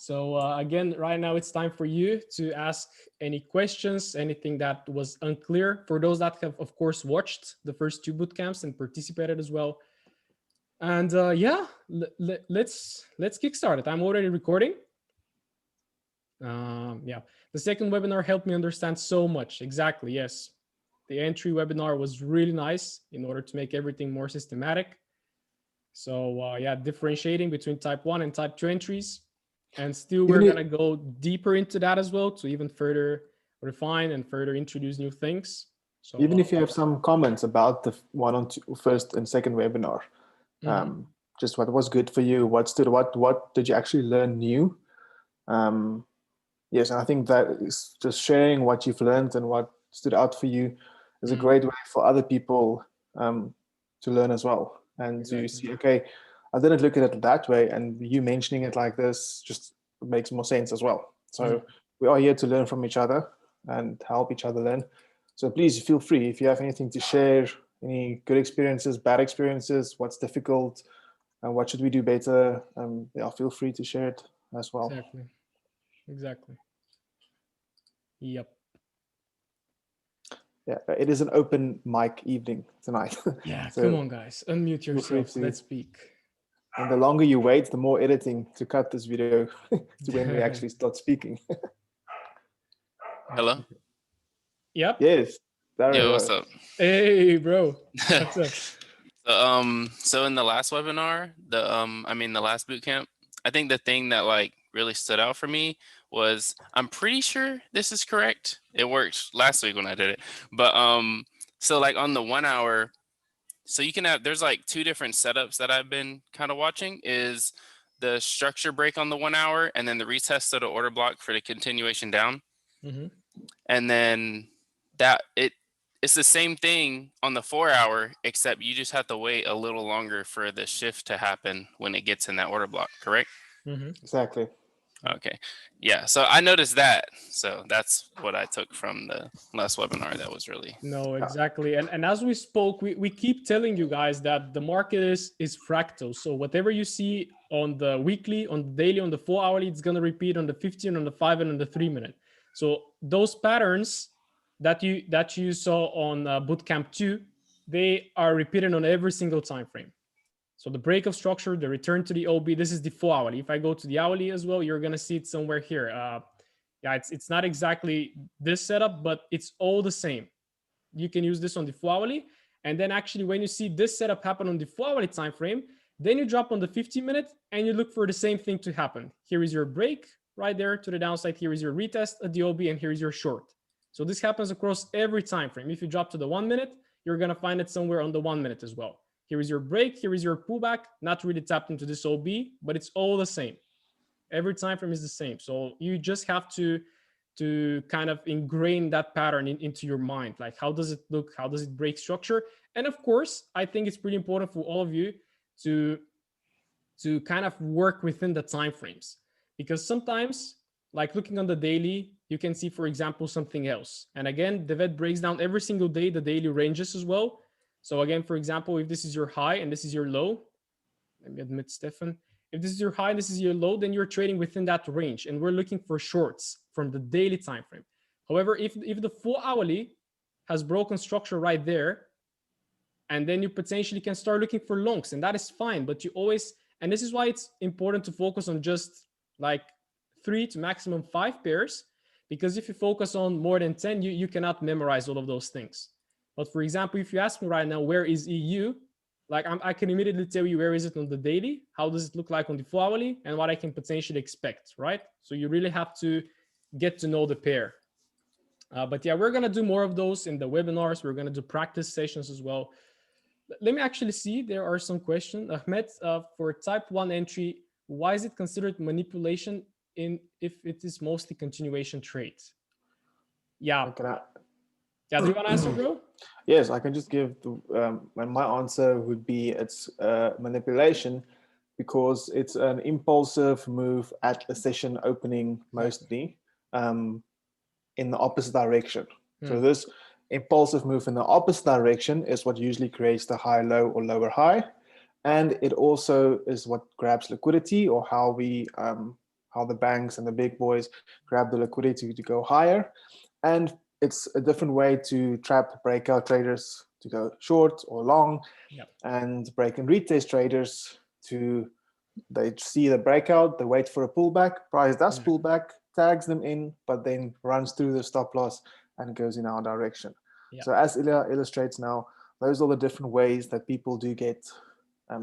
So again, right now it's time for you to ask any questions, anything that was unclear. For those that have, of course, watched the first two bootcamps and participated as well. And yeah, let's kick start it. I'm already recording. Yeah, the second webinar helped me understand so much. Exactly, yes. The entry webinar was really nice in order to make everything more systematic. So yeah, differentiating between type 1 and type 2 entries. And still, we're going to go deeper into that as well to even further refine and further introduce new things. So even if you have some comments about the first and second webinar, just what was good for you, what did you actually learn new? Yes, and I think that is just sharing what you've learned and what stood out for you is a great way for other people to learn as well. And to see, okay, I didn't look at it that way, and you mentioning it like this just makes more sense as well. So we are here to learn from each other and help each other learn. So please feel free if you have anything to share, any good experiences, bad experiences, what's difficult, and what should we do better. Yeah, feel free to share it as well. Exactly. Yep. Yeah, it is an open mic evening tonight. Yeah, so come on, guys, unmute yourselves. Let's speak. And the longer you wait, the more editing to cut this video to when we actually start speaking. Hello? Yep. Yes. Yo, what's up? Hey, bro. What's up? So in the last webinar, the last bootcamp, I think the thing that like really stood out for me was, I'm pretty sure this is correct. It worked last week when I did it. But so like on the 1 hour, so you can have, there's like two different setups that I've been kind of watching, is the structure break on the 1 hour and then the retest of the order block for the continuation down. And then it's the same thing on the 4 hour, except you just have to wait a little longer for the shift to happen when it gets in that order block, correct? Exactly. Okay. Yeah. So I noticed that. So that's what I took from the last webinar. That was really. No, exactly. And as we spoke, we keep telling you guys that the market is fractal. So whatever you see on the weekly, on the daily, on the 4 hourly, it's going to repeat on the 15, on the 5, and on the 3 minute. So those patterns that you saw on Bootcamp 2, they are repeated on every single time frame. So the break of structure, the return to the OB, this is the 4 hourly. If I go to the hourly as well, you're going to see it somewhere here. Yeah, it's not exactly this setup, but it's all the same. You can use this on the 4 hourly. And then actually when you see this setup happen on the 4 hourly time frame, then you drop on the 15 minute and you look for the same thing to happen. Here is your break right there to the downside. Here is your retest at the OB, and here is your short. So this happens across every time frame. If you drop to the 1 minute, you're going to find it somewhere on the 1 minute as well. Here is your break. Here is your pullback. Not really tapped into this OB, but it's all the same. Every time frame is the same. So you just have to kind of ingrain that pattern into your mind. Like, how does it look? How does it break structure? And of course, I think it's pretty important for all of you to kind of work within the time frames, because sometimes, like looking on the daily, you can see, for example, something else. And again, the VET breaks down every single day the daily ranges as well. So again, for example, if this is your high and this is your low, let me admit, Stefan, if this is your high and this is your low, then you're trading within that range, and we're looking for shorts from the daily time frame. However, if the 4 hourly has broken structure right there, and then you potentially can start looking for longs, and that is fine. But you always, and this is why it's important to focus on just like 3 to maximum 5 pairs, because if you focus on more than 10, you cannot memorize all of those things. But for example, if you ask me right now, where is EU? Like I can immediately tell you where is it on the daily, how does it look like on the 4 hourly, and what I can potentially expect, right? So you really have to get to know the pair. But yeah, we're going to do more of those in the webinars. We're going to do practice sessions as well. Let me actually see. There are some questions. Ahmed, for type 1 entry, why is it considered manipulation if it is mostly continuation trades? Yeah. Yeah, do you want to answer, bro? Yes, I can just give my answer would be it's manipulation, because it's an impulsive move at a session opening, mostly in the opposite direction. So this impulsive move in the opposite direction is what usually creates the high low or lower high, and it also is what grabs liquidity, or how we how the banks and the big boys grab the liquidity to go higher. And it's a different way to trap breakout traders to go short or long, and break and retest traders to, they see the breakout, they wait for a pullback, price does pullback, tags them in, but then runs through the stop loss and goes in our direction. So as Ilya illustrates now, those are the different ways that people do get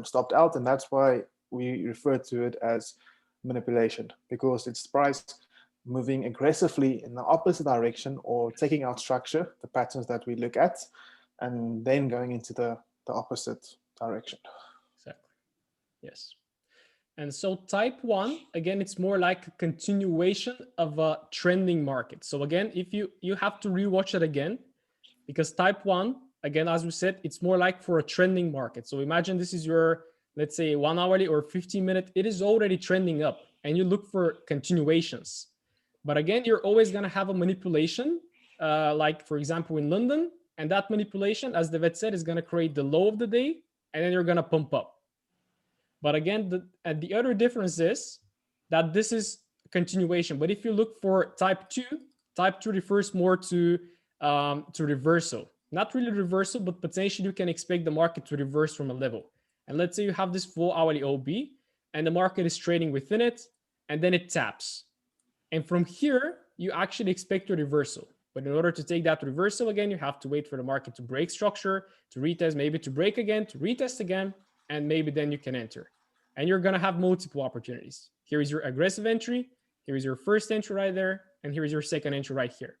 stopped out, and that's why we refer to it as manipulation, because it's price moving aggressively in the opposite direction or taking out structure, the patterns that we look at, and then going into the opposite direction. Exactly. Yes. And so type 1, again, it's more like a continuation of a trending market. So again, if you have to rewatch it again, because type 1, again, as we said, it's more like for a trending market. So imagine this is your, let's say, 1 hourly or 15-minute. It is already trending up, and you look for continuations. But again, you're always going to have a manipulation, like, for example, in London. And that manipulation, as the vet said, is going to create the low of the day, and then you're going to pump up. But again, the other difference is that this is continuation. But if you look for type 2 refers more to reversal. Not really reversal, but potentially you can expect the market to reverse from a level. And let's say you have this 4-hourly OB, and the market is trading within it, and then it taps. And from here, you actually expect a reversal. But in order to take that reversal again, you have to wait for the market to break structure, to retest, maybe to break again, to retest again, and maybe then you can enter. And you're going to have multiple opportunities. Here is your aggressive entry. Here is your first entry right there. And here is your second entry right here.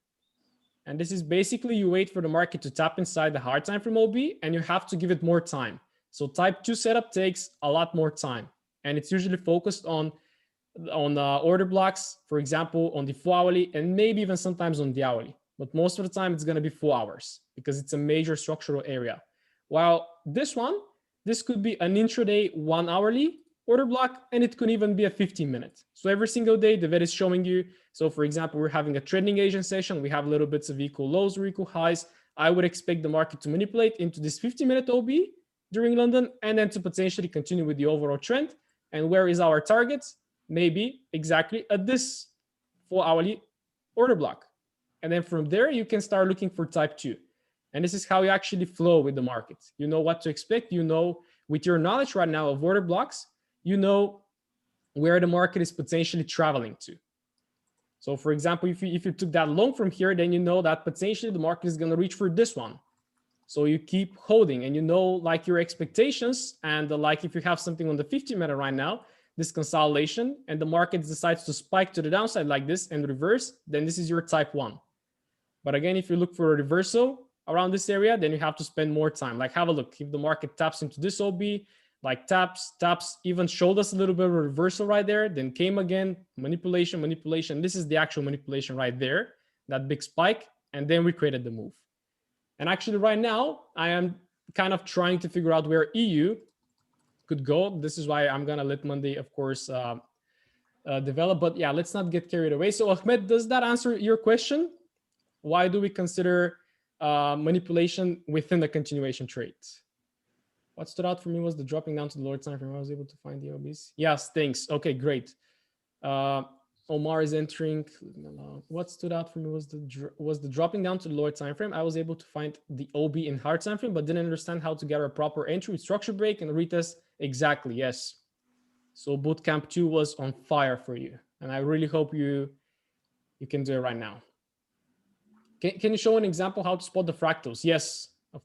And this is basically, you wait for the market to tap inside the hard time from OB, and you have to give it more time. So type 2 setup takes a lot more time. And it's usually focused on order blocks, for example, on the 4-hourly, and maybe even sometimes on the hourly. But most of the time, it's going to be 4 hours because it's a major structural area. While this could be an intraday 1-hourly order block, and it could even be a 15-minute. So every single day, the vet is showing you. So for example, we're having a trading agent session. We have little bits of equal lows or equal highs. I would expect the market to manipulate into this 50-minute OB during London, and then to potentially continue with the overall trend. And where is our target? Maybe exactly at this 4-hourly order block. And then from there, you can start looking for type 2. And this is how you actually flow with the market. You know what to expect. You know, with your knowledge right now of order blocks, you know where the market is potentially traveling to. So for example, if you took that long from here, then you know that potentially the market is going to reach for this one. So you keep holding, and you know, like, your expectations, and like if you have something on the 50-minute right now, this consolidation, and the market decides to spike to the downside like this and reverse, then this is your type 1. But again, if you look for a reversal around this area, then you have to spend more time. Like, have a look. If the market taps into this OB, like taps, even showed us a little bit of a reversal right there, then came again, manipulation. This is the actual manipulation right there, that big spike, and then we created the move. And actually right now, I am kind of trying to figure out where EU could go. This is why I'm going to let Monday, of course, develop. But yeah, let's not get carried away. So Ahmed, does that answer your question? Why do we consider manipulation within the continuation trade? What stood out for me was the dropping down to the lower time frame. I was able to find the OBs. Yes, thanks. Okay, great. Omar is entering. What stood out for me was the dropping down to the lower time frame. I was able to find the OB in hard time frame, but didn't understand how to get a proper entry with structure break and retest. Exactly, yes. So Bootcamp 2 was on fire for you, and I really hope you can do it right now. Can you show an example how to spot the fractals? Yes, of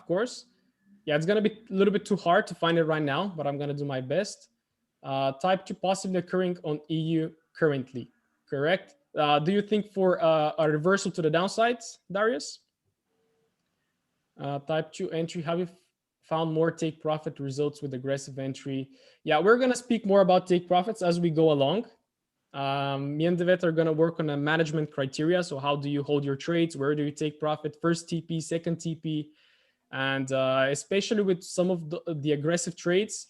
course. Yeah, it's gonna be a little bit too hard to find it right now, but I'm gonna do my best. Type 2 possibly occurring on EU currently, correct? Do you think for a reversal to the downside, Darius? Type 2 entry, have you found more take profit results with aggressive entry? Yeah, we're gonna speak more about take profits as we go along. Me and Devet are gonna work on a management criteria. So how do you hold your trades? Where do you take profit? First TP, second TP. And especially with some of the aggressive trades,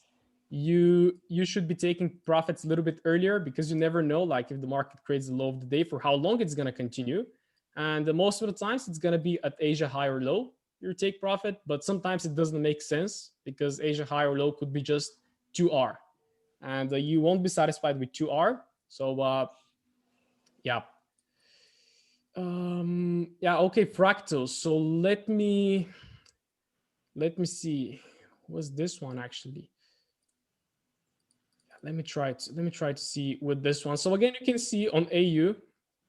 you should be taking profits a little bit earlier, because you never know, like, if the market creates the low of the day, for how long it's going to continue. And most of the times it's going to be at Asia high or low, your take profit. But sometimes it doesn't make sense, because Asia high or low could be just 2R, and you won't be satisfied with 2R. So yeah. Yeah, okay, fractals. So let me see. What's this one actually? Let me try to see with this one. So again, you can see on AU,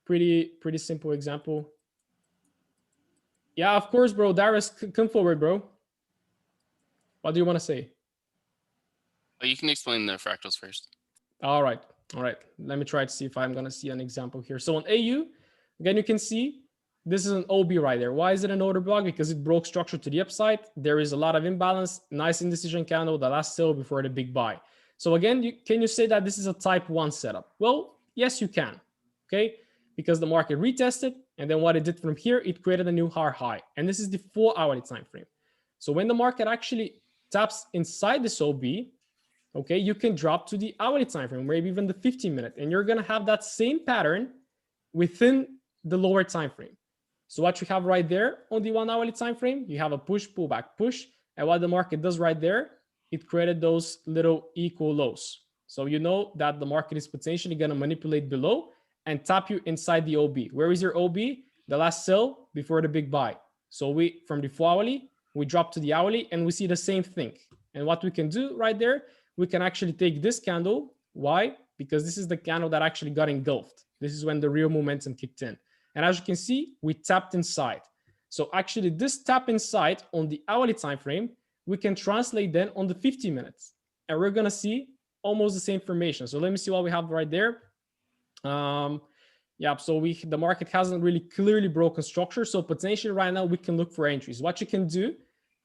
pretty simple example. Yeah, of course, bro. Darius, come forward, bro. What do you want to say? Oh, you can explain the fractals first. All right. Let me try to see if I'm gonna see an example here. So on AU, again, you can see this is an OB right there. Why is it an order block? Because it broke structure to the upside. There is a lot of imbalance. Nice indecision candle, the last sell before the big buy. So again, can you say that this is a type 1 setup? Well, yes, you can. Okay, because the market retested, and then what it did from here, it created a new high. And this is the 4-hourly time frame. So when the market actually taps inside this OB, okay, you can drop to the hourly time frame, maybe even the 15-minute, and you're gonna have that same pattern within the lower time frame. So what you have right there on the 1 hourly time frame, you have a push, pullback, push, and what the market does right there, it created those little equal lows. So you know that the market is potentially gonna manipulate below and tap you inside the OB. Where is your OB? The last sell before the big buy. So we, from the 4-hourly, we drop to the hourly and we see the same thing. And what we can do right there, we can actually take this candle. Why? Because this is the candle that actually got engulfed. This is when the real momentum kicked in. And as you can see, we tapped inside. So actually this tap inside on the hourly time frame, we can translate then on the 50 minutes. And we're gonna see almost the same formation. So let me see what we have right there. Yeah, so the market hasn't really clearly broken structure. So potentially right now we can look for entries. What you can do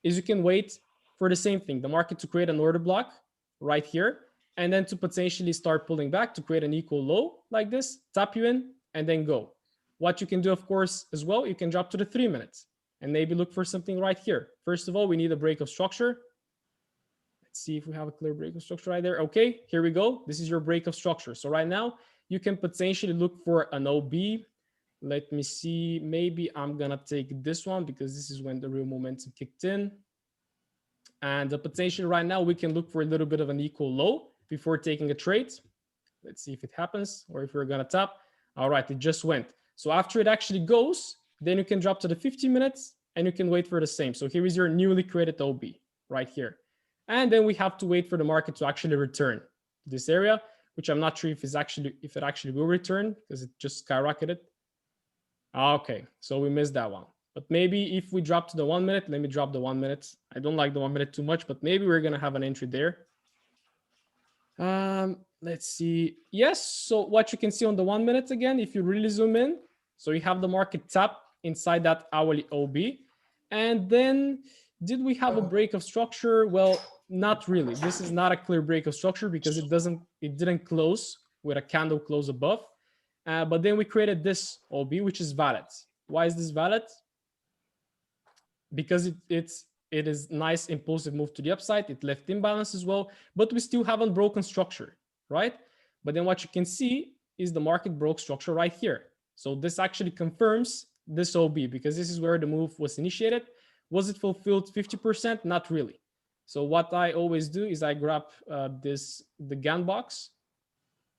is you can wait for the same thing, the market to create an order block right here, and then to potentially start pulling back to create an equal low like this, tap you in, and then go. What you can do, of course, as well, you can drop to the 3 minutes and maybe look for something right here. First of all, we need a break of structure. Let's see if we have a clear break of structure right there. Okay, here we go. This is your break of structure. So right now, you can potentially look for an OB. Let me see. Maybe I'm going to take this one because this is when the real momentum kicked in. And the potential right now, we can look for a little bit of an equal low before taking a trade. Let's see if it happens or if we're going to tap. All right, it just went. So after it actually goes, then you can drop to the 50 minutes and you can wait for the same. So here is your newly created OB right here. And then we have to wait for the market to actually return to this area, which I'm not sure if it actually will return because it just skyrocketed. Okay, so we missed that one. But maybe if we drop to the 1 minute, let me drop the 1 minute. I don't like the 1 minute too much, but maybe we're going to have an entry there. Let's see. Yes, so what you can see on the 1 minute again, if you really zoom in, so you have the market tap inside that hourly OB. And then did we have a break of structure? Well, not really. This is not a clear break of structure because it didn't close with a candle close above. But then we created this OB, which is valid. Why is this valid? Because it is nice impulsive move to the upside. It left imbalance as well, but we still haven't broken structure, right? But then what you can see is the market broke structure right here. So this actually confirms this OB because this is where the move was initiated. Was it fulfilled 50%? Not really. So what I always do is I grab the GAN box,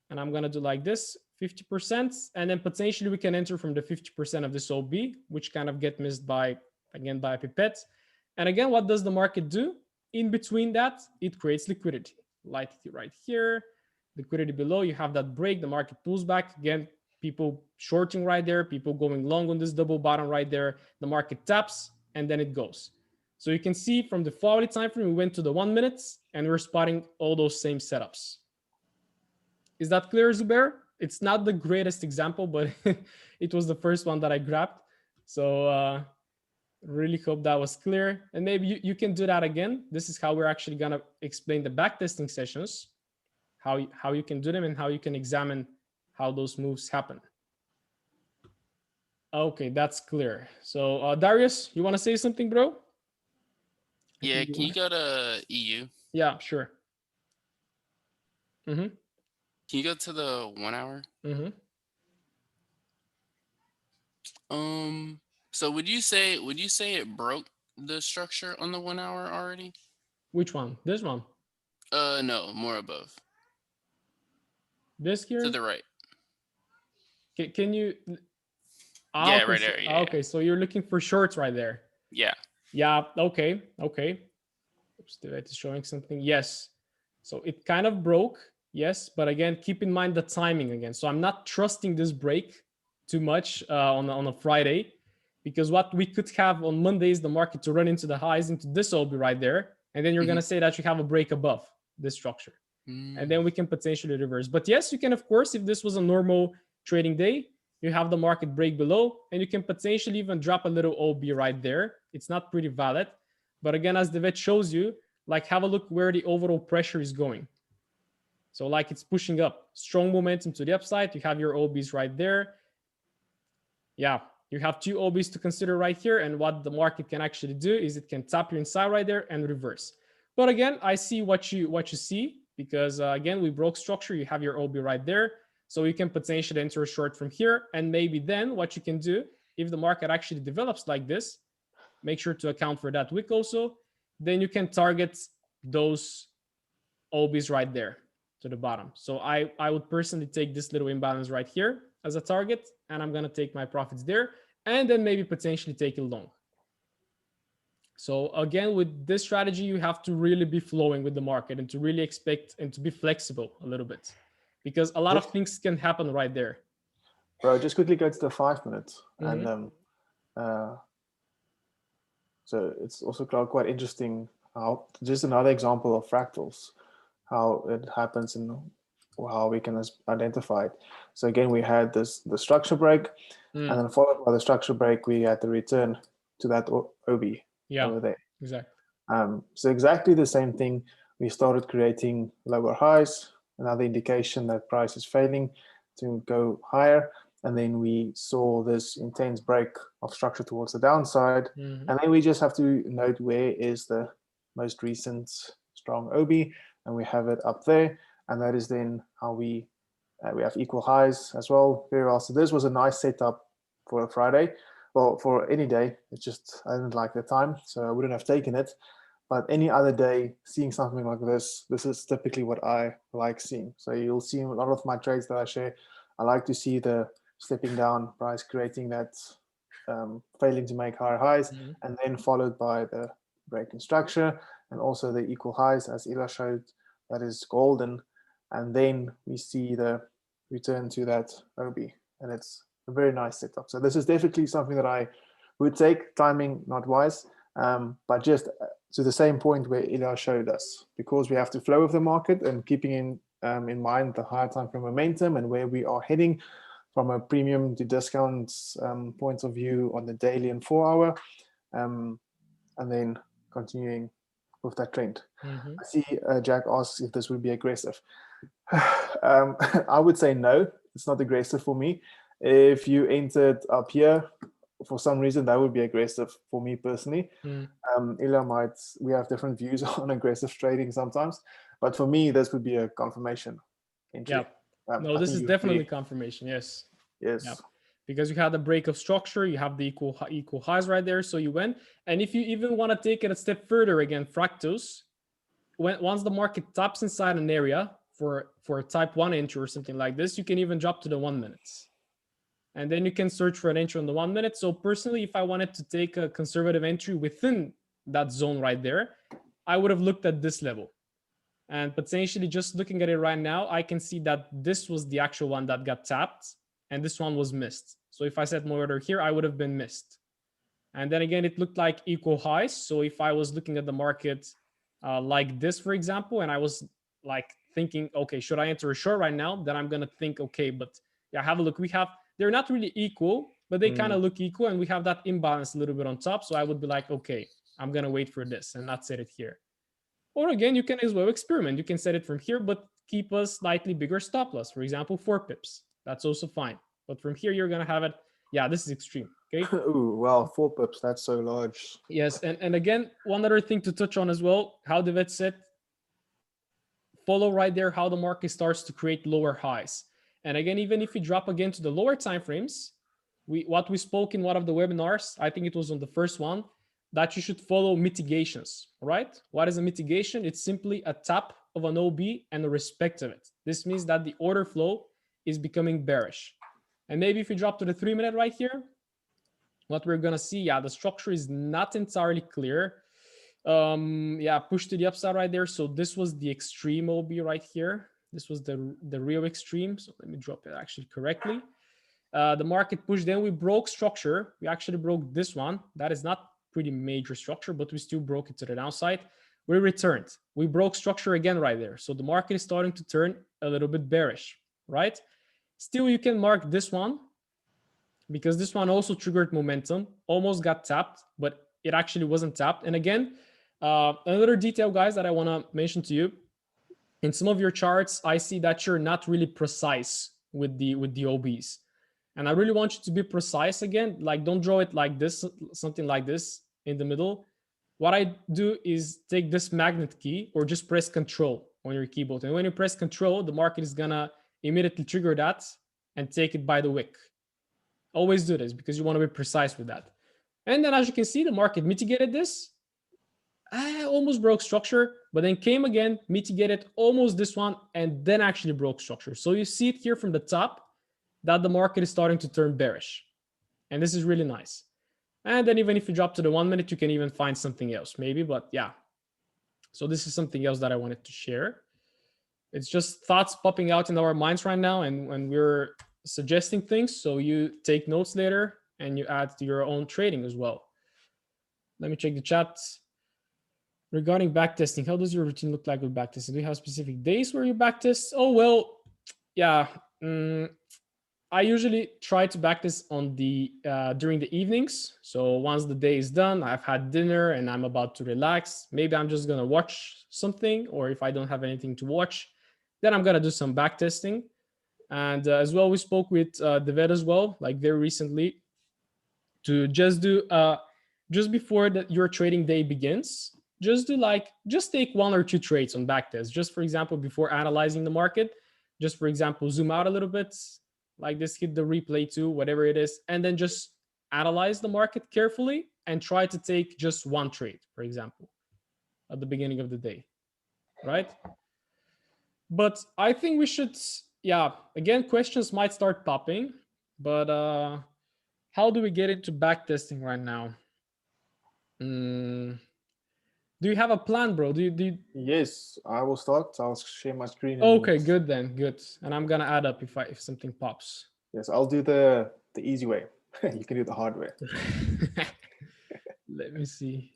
and I'm gonna do like this, 50%, and then potentially we can enter from the 50% of this OB, which kind of get missed by a pipette. And again, what does the market do? In between that, it creates liquidity. Liquidity right here, liquidity below, you have that break, the market pulls back. Again, people shorting right there, people going long on this double bottom right there, the market taps, and then it goes. So you can see from the 4-hourly time frame, we went to the 1 minute, and we're spotting all those same setups. Is that clear, Zubair? It's not the greatest example, but it was the first one that I grabbed. So really hope that was clear. And maybe you can do that again. This is how we're actually going to explain the backtesting sessions, how you can do them and how you can examine how those moves happen. Okay, that's clear. So Darius, you want to say something, bro? Yeah, can you go to EU? Yeah, sure. Mm-hmm. Can you go to the 1 hour? Mm-hmm. So would you say it broke the structure on the 1 hour already? Which one? This one? No, more above. This here? To the right. Can you? Yeah, Okay, right so, there. Yeah, okay, so you're looking for shorts right there. yeah. Yeah. Okay. Okay. Oops, it is showing something. Yes. So it kind of broke. Yes, but again, keep in mind the timing again. So I'm not trusting this break too much on a Friday, because what we could have on Monday is the market to run into the highs into this OB right there, and then you're gonna say that you have a break above this structure, and then we can potentially reverse. But yes, you can, of course, if this was a normal trading day, you have the market break below, and you can potentially even drop a little OB right there. It's not pretty valid. But again, as the vet shows you, like have a look where the overall pressure is going. So like it's pushing up, strong momentum to the upside. You have your OBs right there. Yeah, you have two OBs to consider right here. And what the market can actually do is it can tap your inside right there and reverse. But again, I see what you see, because again, we broke structure. You have your OB right there. So you can potentially enter a short from here. And maybe then what you can do, if the market actually develops like this, make sure to account for that wick also. Then you can target those OBs right there to the bottom. So I would personally take this little imbalance right here as a target, and I'm going to take my profits there, and then maybe potentially take it long. So again, with this strategy, you have to really be flowing with the market and to really expect and to be flexible a little bit, because a lot of things can happen right there. Bro, just quickly go to the 5 minutes. And so it's also quite interesting how, just another example of fractals, how it happens and how we can identify it. So again, we had the structure break, and then followed by the structure break, we had the return to that OB over there. Exactly. So exactly the same thing. We started creating lower highs, another indication that price is failing to go higher. And then we saw this intense break of structure towards the downside. And then we just have to note where is the most recent strong OB, and we have it up there. And that is then how we have equal highs as well. Very well. So this was a nice setup for a Friday. Well, for any day. It's just, I didn't like the time, so I wouldn't have taken it. But any other day, seeing something like this is typically what I like seeing. So you'll see a lot of my trades that I share, I like to see the stepping down price, creating that failing to make higher highs, and then followed by the break in structure, and also the equal highs, as Ila showed, that is golden. And then we see the return to that OB, and it's a very nice setup. So this is definitely something that I would take, timing not wise, but just to the same point where Ila showed us, because we have to flow with the market and keeping in mind the higher time frame momentum and where we are heading from a premium to discounts point of view on the daily and 4 hour, and then continuing with that trend. I see Jack asks if this would be aggressive. I would say no, it's not aggressive for me. If you entered up here, for some reason, that would be aggressive for me personally. Ila we have different views on aggressive trading sometimes, but for me, this would be a confirmation entry. Yeah. No, this is definitely confirmation. Yes. Yes. Yeah. Because you had a break of structure, you have the equal highs right there, so you went. And if you even want to take it a step further, again, fractals, once the market taps inside an area for a type 1 entry or something like this, you can even drop to the 1 minutes. And then you can search for an entry on the 1 minute. So personally, if I wanted to take a conservative entry within that zone right there, I would have looked at this level. And potentially just looking at it right now, I can see that this was the actual one that got tapped and this one was missed. So if I set my order here, I would have been missed. And then again, it looked like equal highs. So if I was looking at the market like this, for example, and I was like thinking, okay, should I enter a short right now? Then I'm going to think, okay, but yeah, have a look. They're not really equal, but they kind of look equal. And we have that imbalance a little bit on top. So I would be like, okay, I'm going to wait for this and not set it here. Or again, you can as well experiment. You can set it from here, but keep a slightly bigger stop loss. For example, 4 pips. That's also fine. But from here, you're going to have it. Yeah, this is extreme. Okay. Ooh, wow, 4 pips. That's so large. Yes. And again, one other thing to touch on as well, how the vet said, follow right there how the market starts to create lower highs. And again, even if you drop again to the lower time frames, what we spoke in one of the webinars, I think it was on the first one, that you should follow mitigations, right? What is a mitigation? It's simply a tap of an OB and a respect of it. This means that the order flow is becoming bearish. And maybe if you drop to the 3-minute right here, what we're gonna see, yeah, the structure is not entirely clear. Yeah, push to the upside right there. So this was the extreme OB right here. This was the real extreme. So let me drop it actually correctly. The market pushed, then we broke structure. We actually broke this one. That is not pretty major structure, but we still broke it to the downside. We returned. We broke structure again right there. So the market is starting to turn a little bit bearish, right? Still, you can mark this one because this one also triggered momentum, almost got tapped, but it actually wasn't tapped. And again, another detail, guys, that I want to mention to you, in some of your charts, I see that you're not really precise with the OBs. And I really want you to be precise again. Like, don't draw it like this, something like this in the middle. What I do is take this magnet key or just press Control on your keyboard. And when you press Control, the market is gonna immediately trigger that and take it by the wick. Always do this because you want to be precise with that. And then as you can see, the market mitigated this. I almost broke structure, but then came again, mitigated almost this one, and then actually broke structure. So you see it here from the top that the market is starting to turn bearish. And this is really nice. And then even if you drop to the 1 minute, you can even find something else maybe, but yeah. So this is something else that I wanted to share. It's just thoughts popping out in our minds right now, and when we're suggesting things, so you take notes later and you add to your own trading as well. Let me check the chat. Regarding backtesting, how does your routine look like with backtesting? Do you have specific days where you backtest? Oh, well, yeah. I usually try to backtest on the during the evenings. So once the day is done, I've had dinner and I'm about to relax. Maybe I'm just gonna watch something, or if I don't have anything to watch, then I'm gonna do some backtesting. And as well, we spoke with Devet as well, like very recently, to just do just before your trading day begins, just take 1 or 2 trades on backtest. Just for example, before analyzing the market, just for example, zoom out a little bit, like this, hit the replay too, whatever it is, and then just analyze the market carefully and try to take just 1 trade, for example, at the beginning of the day, right? But I think we should, yeah, again, questions might start popping, but how do we get into backtesting right now? Do you have a plan, bro? Do you... Yes, I will start. I'll share my screen. Okay, good then, good. And I'm gonna add up if something pops. Yes, I'll do the easy way. You can do the hard way. Let me see.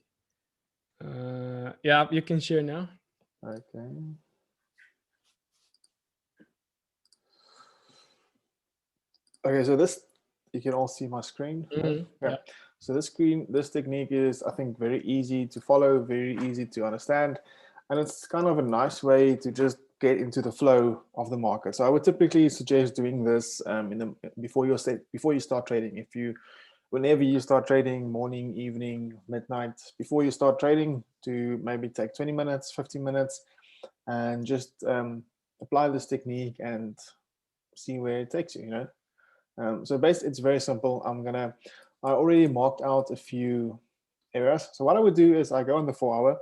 Yeah, you can share now. Okay. Okay, so this, you can all see my screen. Mm-hmm. Yeah. So this technique is, I think, very easy to follow, very easy to understand, and it's kind of a nice way to just get into the flow of the market. So I would typically suggest doing this before you start trading. Whenever you start trading, morning, evening, midnight, before you start trading, to maybe take 20 minutes, 15 minutes, and just apply this technique and see where it takes you. You know. So basically, it's very simple. I already marked out a few areas. So what I would do is I go on the 4-hour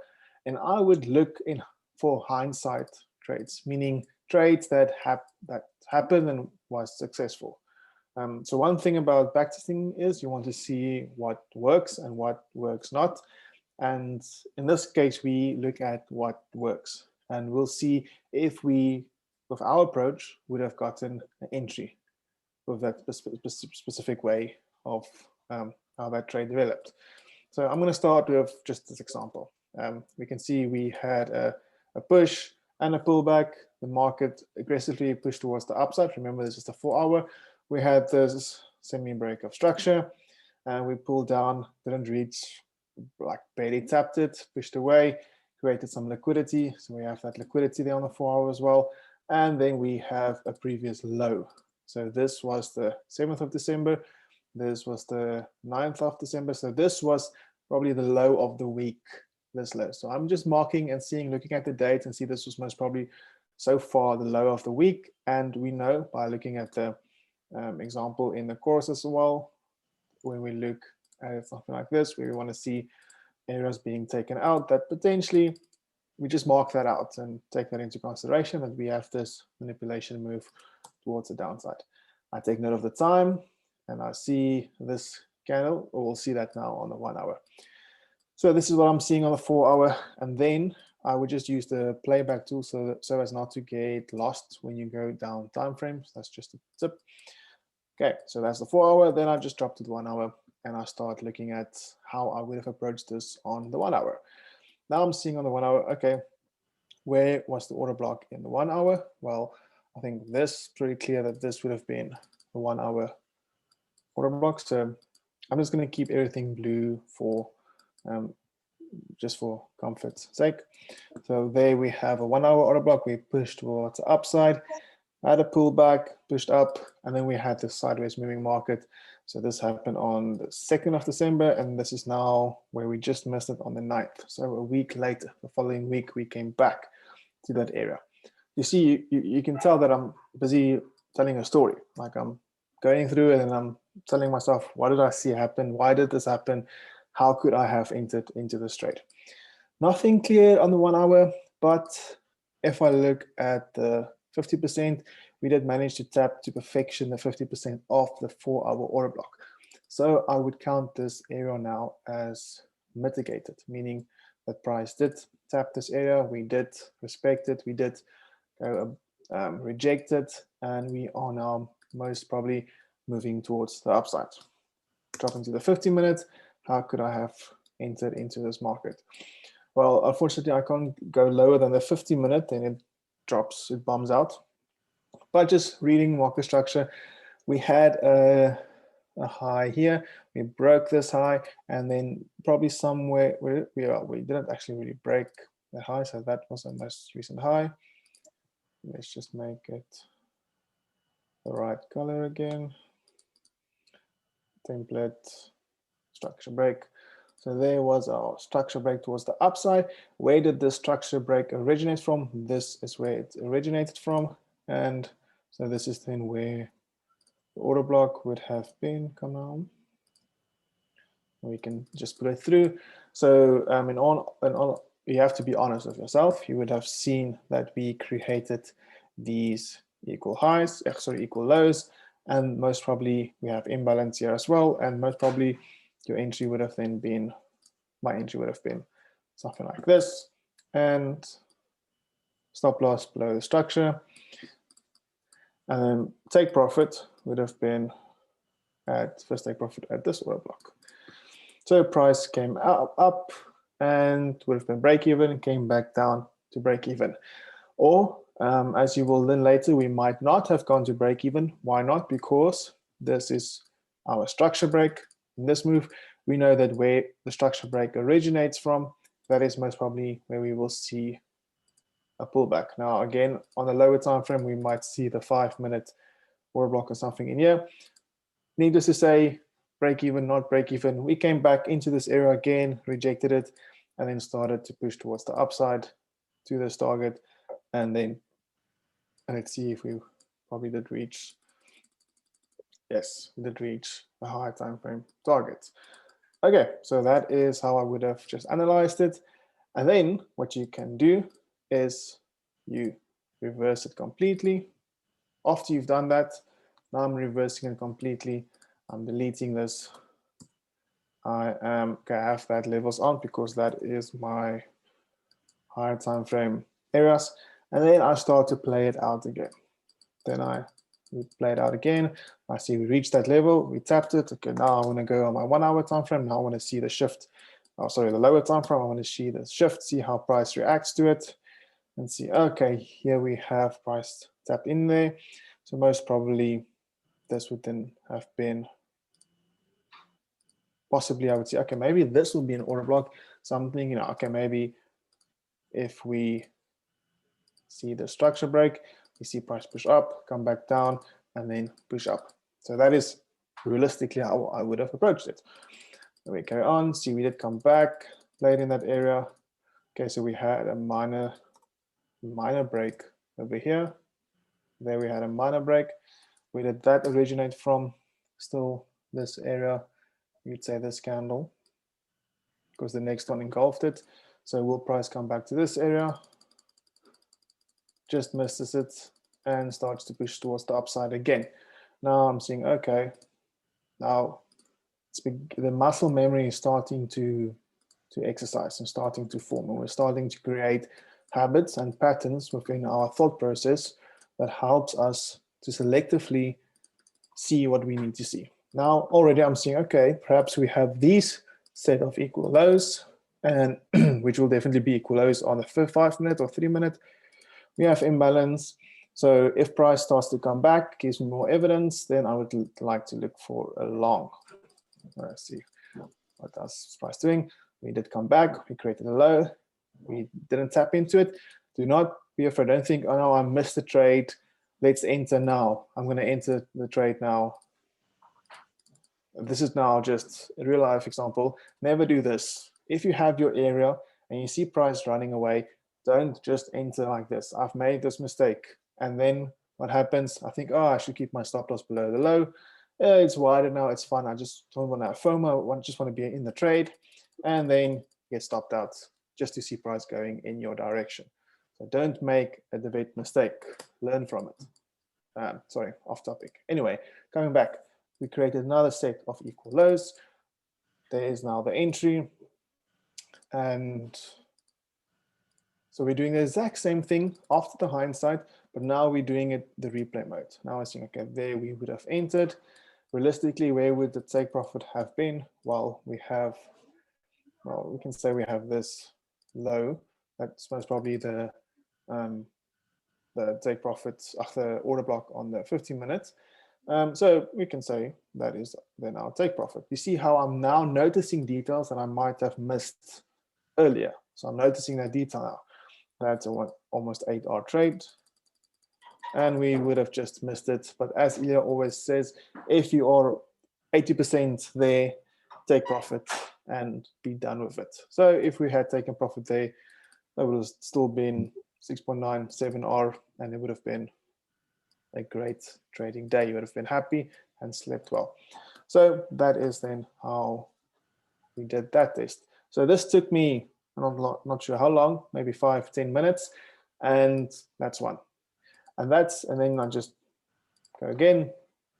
and I would look in for hindsight trades, meaning trades that happened and was successful. So one thing about backtesting is you want to see what works and what works not. And in this case, we look at what works, and we'll see if we, with our approach, would have gotten an entry with that specific way of how that trade developed. So I'm going to start with just this example. We can see we had a push and a pullback. The market aggressively pushed towards the upside. Remember, this is the 4-hour. We had this semi-break of structure, and we pulled down, didn't reach, like barely tapped it, pushed away, created some liquidity. So we have that liquidity there on the 4-hour as well. And then we have a previous low. So this was the 7th of December. This was the 9th of December. So this was probably the low of the week, this low. So I'm just marking and seeing, looking at the date, and see this was most probably so far the low of the week. And we know by looking at the example in the course as well, when we look at something like this, where we want to see areas being taken out that potentially we just mark that out and take that into consideration, that we have this manipulation move towards the downside. I take note of the time and I see this candle, or we'll see that now on the 1 hour. So this is what I'm seeing on the 4 hour, and then I would just use the playback tool so as not to get lost when you go down time frames. That's just a tip. Okay, so that's the 4 hour. Then I just drop to the 1 hour and I start looking at how I would have approached this on the 1 hour. Now I'm seeing on the 1 hour, okay, where was the order block in the 1 hour? Well, I think this pretty clear that this would have been the 1 hour order block. So I'm just going to keep everything blue for just for comfort's sake. So there we have a 1 hour order block. We pushed towards the upside, had a pullback, pushed up, and then we had the sideways moving market. So this happened on the 2nd of December, and this is now where we just missed it on the 9th. So a week later, the following week, we came back to that area. You see, you can tell that I'm busy telling a story. Like I'm going through it and I'm telling myself, what did I see happen? Why did this happen? How could I have entered into this trade? Nothing clear on the 1 hour, but if I look at the 50%, we did manage to tap to perfection the 50% of the 4 hour order block. So I would count this area now as mitigated, meaning that price did tap this area, we did respect it, we did reject it, and we are now most probably moving towards the upside. Dropping to the 50 minutes, how could I have entered into this market? Well, unfortunately, I can't go lower than the 50-minute, then it drops, it bums out. But just reading market structure, we had a high here, we broke this high, and then probably somewhere where we didn't actually really break the high, so that was the most recent high. Let's just make it the right color again. Template, structure break. So there was our structure break towards the upside. Where did this structure break originate from? This is where it originated from. And so this is then where the order block would have been. Come on. We can just put it through. So you have to be honest with yourself. You would have seen that we created these equal highs, equal lows, and most probably we have imbalance here as well. And most probably your entry would have then been, my entry would have been something like this, and stop loss below the structure. And then take profit would have been at first take profit at this order block. So price came up and would have been break even, came back down to break even. Or as you will learn later, we might not have gone to break even. Why not? Because this is our structure break. In this move, we know that where the structure break originates from, that is most probably where we will see a pullback. Now, again, on the lower time frame, we might see the 5-minute order block or something in here. Needless to say, break even, not break even. We came back into this area again, rejected it, and then started to push towards the upside to this target. And then let's see if we probably did reach. Yes, we did reach the higher time frame target. Okay, so that is how I would have just analyzed it. And then what you can do is you reverse it completely. After you've done that, now I'm reversing it completely. I'm deleting this. I am going to have that levels on because that is my higher time frame areas. And then I start to play it out again. Then we play it out again. I see we reached that level, we tapped it. Okay, now I want to go on my 1 hour time frame. Now I want to see the shift. Oh, sorry, the lower time frame. I want to see the shift, see how price reacts to it, and see, okay, here we have price tapped in there. So most probably this would then have been possibly, I would say, okay, maybe this will be an order block. Something, okay, maybe if we see the structure break, we see price push up, come back down, and then push up. So that is realistically how I would have approached it. And we carry on, see we did come back, played in that area. Okay, so we had a minor break over here. There we had a minor break. Where did that originate from? Still this area, you'd say this candle, because the next one engulfed it. So will price come back to this area, just misses it, and starts to push towards the upside again. Now I'm seeing, okay, now the muscle memory is starting to exercise and starting to form, and we're starting to create habits and patterns within our thought process that helps us to selectively see what we need to see. Now already I'm seeing, okay, perhaps we have these set of equal lows, and which will definitely be equal lows on the 5 minute or 3 minute. We have imbalance. So if price starts to come back, gives me more evidence, then I would like to look for a long. Let's see what does price doing. We did come back, we created a low, we didn't tap into it. Do not be afraid. Don't think, oh no, I missed the trade. Let's enter now. I'm going to enter the trade now. This is now just a real life example. Never do this. If you have your area and you see price running away, don't just enter like this. I've made this mistake. And then what happens? I think, oh, I should keep my stop loss below the low. It's wider now, it's fine. I just don't want to have FOMO. I just want to be in the trade, and then get stopped out just to see price going in your direction. So don't make a debate mistake. Learn from it. Sorry, off topic. Anyway, coming back, we created another set of equal lows. There is now the entry. And so we're doing the exact same thing after the hindsight, but now we're doing it the replay mode. Now I think, okay, there we would have entered. Realistically, where would the take profit have been? Well, we can say we have this low. That's most probably the take profits of the order block on the 15 minutes. So we can say that is then our take profit. You see how I'm now noticing details that I might have missed earlier. So I'm noticing that detail now. That's a almost 8-hour trade. And we would have just missed it. But as Ilya always says, if you are 80% there, take profit and be done with it. So if we had taken profit there, that would have still been 6.97 R, and it would have been a great trading day. You would have been happy and slept well. So that is then how we did that test. So this took me not sure how long, maybe 5-10 minutes, and that's one. And then I just go again,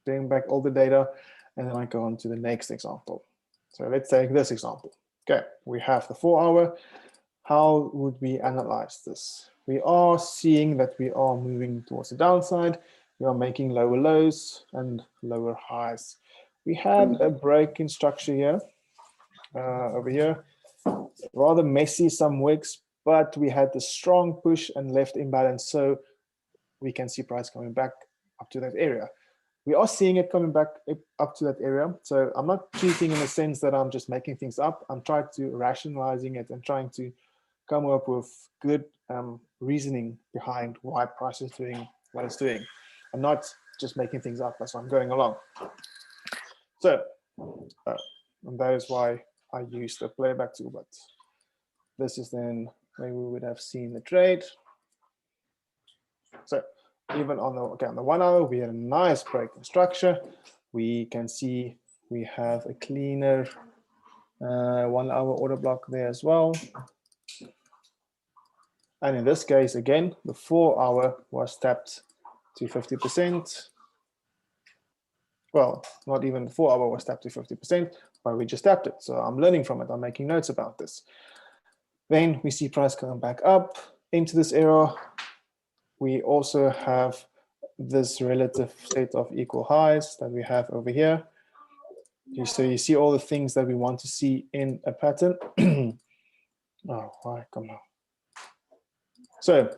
bring back all the data, and then I go on to the next example. So let's take this example. Okay, we have the 4-hour. How would we analyze this? We are seeing that we are moving towards the downside. We are making lower lows and lower highs. We had a break in structure here, over here. Rather messy, some wicks, but we had the strong push and left imbalance. So we can see price coming back up to that area. We are seeing it coming back up to that area. So I'm not cheating in the sense that I'm just making things up. I'm trying to rationalizing it and trying to come up with good reasoning behind why price is doing what it's doing. I'm not just making things up as I'm going along. So and that is why I use the playback tool. But this is then where we would have seen the trade. So even on the 1 hour, we had a nice break in structure. We can see we have a cleaner 1 hour order block there as well. And in this case, again, the 4 hour was tapped to 50%. Well, not even the 4 hour was tapped to 50%, but we just tapped it. So I'm learning from it. I'm making notes about this. Then we see price coming back up into this area. We also have this relative set of equal highs that we have over here. So you see all the things that we want to see in a pattern. Oh, why come on? So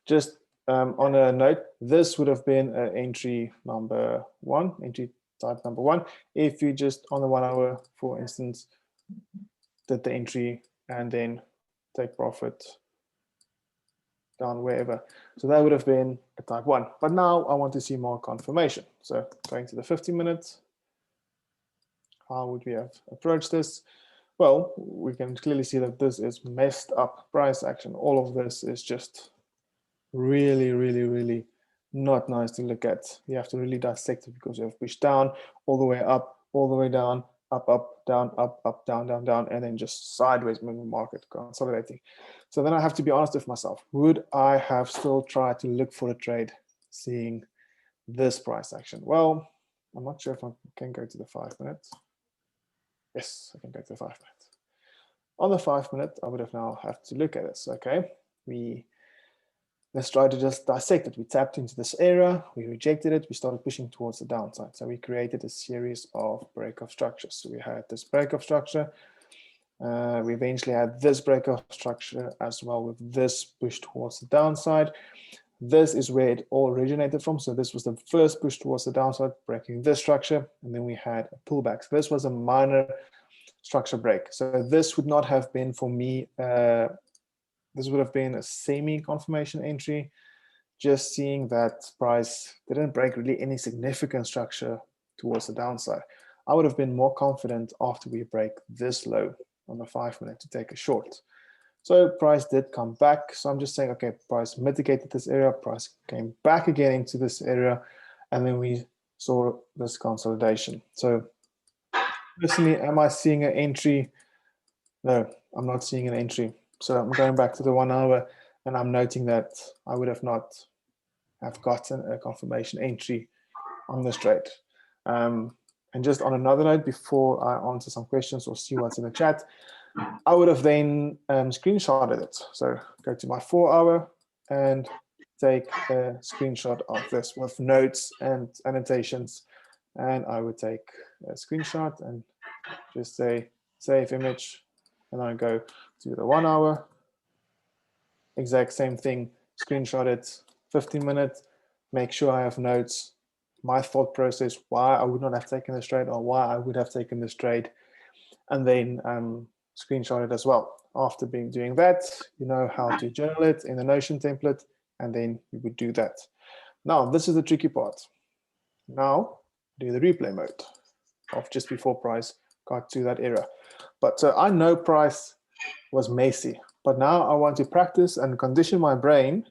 just on a note, this would have been entry number 1, entry type number 1. If you just on the 1 hour, for instance, did the entry and then take profit down wherever. So that would have been a type 1. But now I want to see more confirmation. So going to the 50 minutes, how would we have approached this? Well, we can clearly see that this is messed up price action. All of this is just really, really, really not nice to look at. You have to really dissect it because you have pushed down, all the way up, all the way down, up, down, down, down, and then just sideways moving market, consolidating. So then I have to be honest with myself. Would I have still tried to look for a trade seeing this price action? Well, I'm not sure if I can go to the 5 minutes. Yes, I can go to the 5 minutes. On the 5 minute, I would have now have to look at this. Okay, let's try to just dissect it. We tapped into this area, we rejected it, we started pushing towards the downside. So we created a series of break-off structures. So we had this break-off structure. We eventually had this break-off structure as well with this push towards the downside. This is where it all originated from. So this was the first push towards the downside, breaking this structure. And then we had a pullback. So this was a minor structure break. So this would not have been for me, this would have been a semi-confirmation entry, just seeing that price didn't break really any significant structure towards the downside. I would have been more confident after we break this low on the 5 minute to take a short. So price did come back. So I'm just saying, okay, price mitigated this area, price came back again into this area, and then we saw this consolidation. So personally, am I seeing an entry? No, I'm not seeing an entry. So I'm going back to the 1 hour, and I'm noting that I would have not have gotten a confirmation entry on this trade. And just on another note, before I answer some questions or see what's in the chat, I would have then screenshotted it. So go to my 4 hour and take a screenshot of this with notes and annotations. And I would take a screenshot and just say save image, and I go to the 1 hour, exact same thing, screenshot it, 15 minutes, make sure I have notes, my thought process, why I would not have taken this trade or why I would have taken this trade, and then screenshot it as well. After doing that, you know how to journal it in the Notion template, and then you would do that. Now, this is the tricky part. Now, do the replay mode of just before price got to that area. But so I know price was messy, but now I want to practice and condition my brain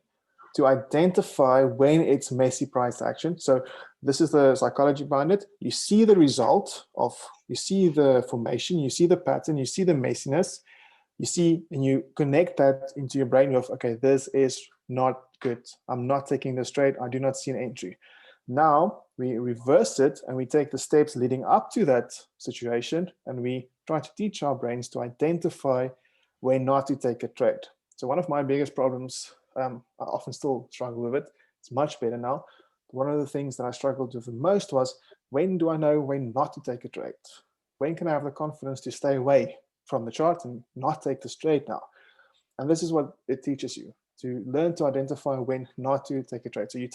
to identify when it's messy price action. So this is the psychology behind it. You see the result of, you see the formation, you see the pattern, you see the messiness, you see, and you connect that into your brain of, okay, this is not good. I'm not taking this trade. I do not see an entry. Now we reverse it and we take the steps leading up to that situation, and we try to teach our brains to identify when not to take a trade. So one of my biggest problems, I often still struggle with it. It's much better now. One of the things that I struggled with the most was, when do I know when not to take a trade? When can I have the confidence to stay away from the chart and not take this trade now? And this is what it teaches you, to learn to identify when not to take a trade. So you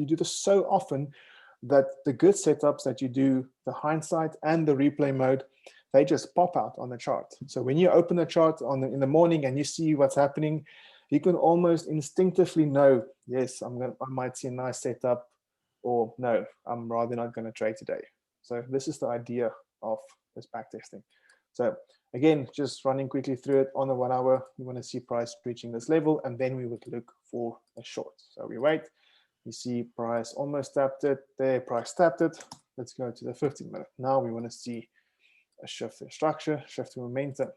do this so often that the good setups that you do, the hindsight and the replay mode, they just pop out on the chart. So when you open the chart in the morning and you see what's happening, you can almost instinctively know, yes, I might see a nice setup, or no, I'm rather not going to trade today. So this is the idea of this backtesting. So again, just running quickly through it. On the 1 hour, we want to see price reaching this level, and then we would look for a short. So we wait, we see price almost tapped it, there, price tapped it. Let's go to the 15 minute. Now we want to see a shift in structure, shift in momentum.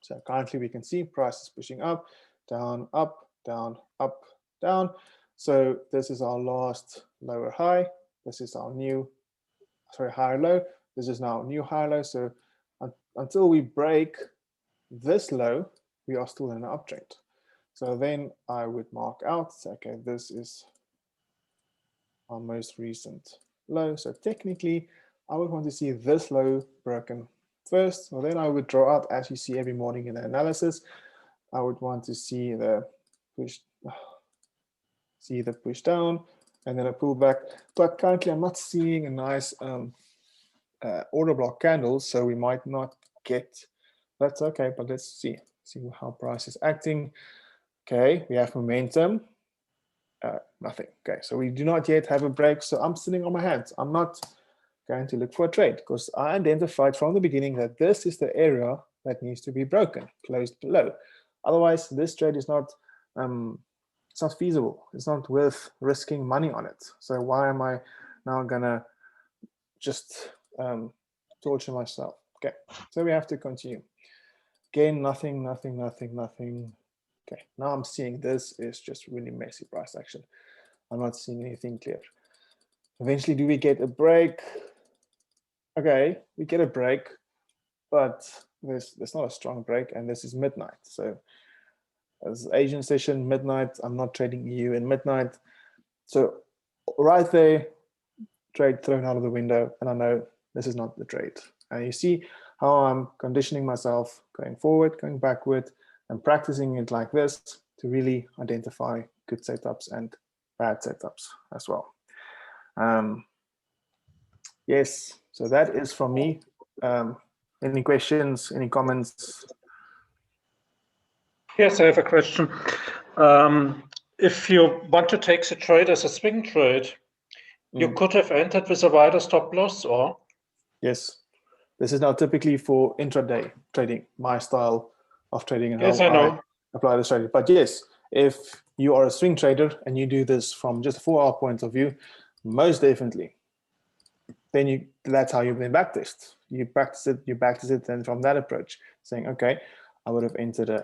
So currently we can see price is pushing up, down, up, down, up, down. So this is our last lower high. This is our new, higher low. This is now new higher low. So until we break this low, we are still in an uptrend. So then I would mark out, okay, this is our most recent low. So technically, I would want to see this low broken first. So then I would draw up, as you see every morning in the analysis, I would want to see the push down and then a pullback. But currently, I'm not seeing a nice order block candle, so we might not get. That's okay, but let's see how price is acting. Okay, we have momentum. Nothing. Okay, so we do not yet have a break. So I'm sitting on my hands. I'm not going to look for a trade because I identified from the beginning that this is the area that needs to be broken, closed below. Otherwise, this trade is not it's not feasible. It's not worth risking money on it. So why am I now gonna just torture myself. Okay, so we have to continue. Again, nothing, nothing, nothing, nothing. Okay, now I'm seeing this is just really messy price action. I'm not seeing anything clear. Eventually, do we get a break? Okay, we get a break, but there's not a strong break, and this is midnight. So as Asian session, midnight, I'm not trading EU in midnight. So right there, trade thrown out of the window, and I know this is not the trade. And you see how I'm conditioning myself going forward, going backward, and practicing it like this to really identify good setups and bad setups as well. Yes, so that is from me. Any questions, any comments? Yes, I have a question. If you want to take the trade as a swing trade, you could have entered with a wider stop loss, or? Yes, this is now typically for intraday trading, my style of trading and yes, how I know. I apply this strategy. But yes, if you are a swing trader and you do this from just a 4-hour point of view, most definitely, then that's how you then backtest. You practice it, and from that approach, saying, okay, I would have entered a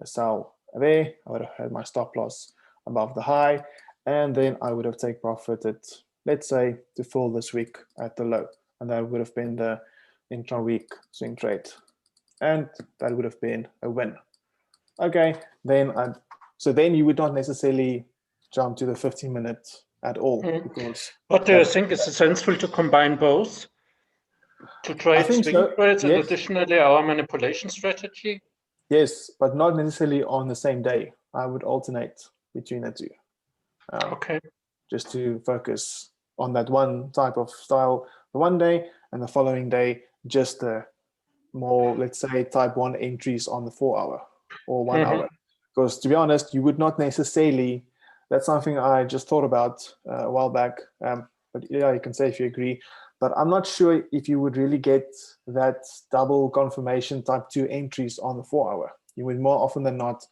sell there, I would have had my stop loss above the high, and then I would have taken profited, let's say, to fill this week at the low, and that would have been the intra-week swing trade, and that would have been a win. Okay, so then you would not necessarily jump to the 15-minute at all, because. But do you think it's sensible to combine both? To trade swing trades and additionally our manipulation strategy? Yes, but not necessarily on the same day. I would alternate between the two. Okay. Just to focus on that one type of style the one day, and the following day, just the more, let's say, type 1 entries on the 4-hour or 1 hour. Because to be honest, you would not necessarily, that's something I just thought about a while back, but yeah, you can say if you agree, but I'm not sure if you would really get that double confirmation type 2 entries on the 4-hour. You would more often than not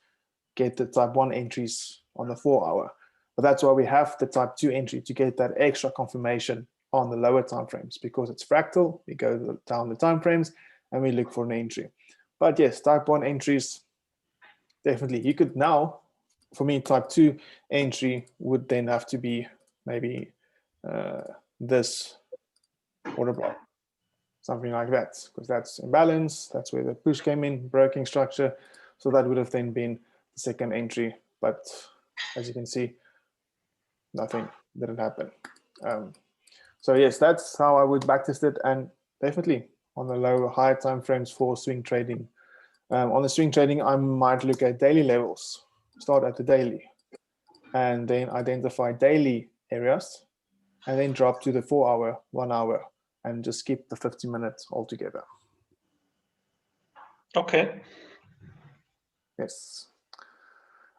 get the type 1 entries on the 4-hour. But that's why we have the type 2 entry, to get that extra confirmation on the lower time frames, because it's fractal. We go down the time frames and we look for an entry. But yes, type 1 entries, definitely. You could now, for me, type 2 entry would then have to be maybe this order block, something like that, because that's imbalance. That's where the push came in, breaking structure. So that would have then been the second entry. But as you can see, nothing didn't happen. So yes, that's how I would backtest it, and definitely on the lower, higher time frames for swing trading. On the swing trading, I might look at daily levels, start at the daily, and then identify daily areas, and then drop to the 4-hour, 1 hour, and just skip the 50 minutes altogether. Okay. Yes.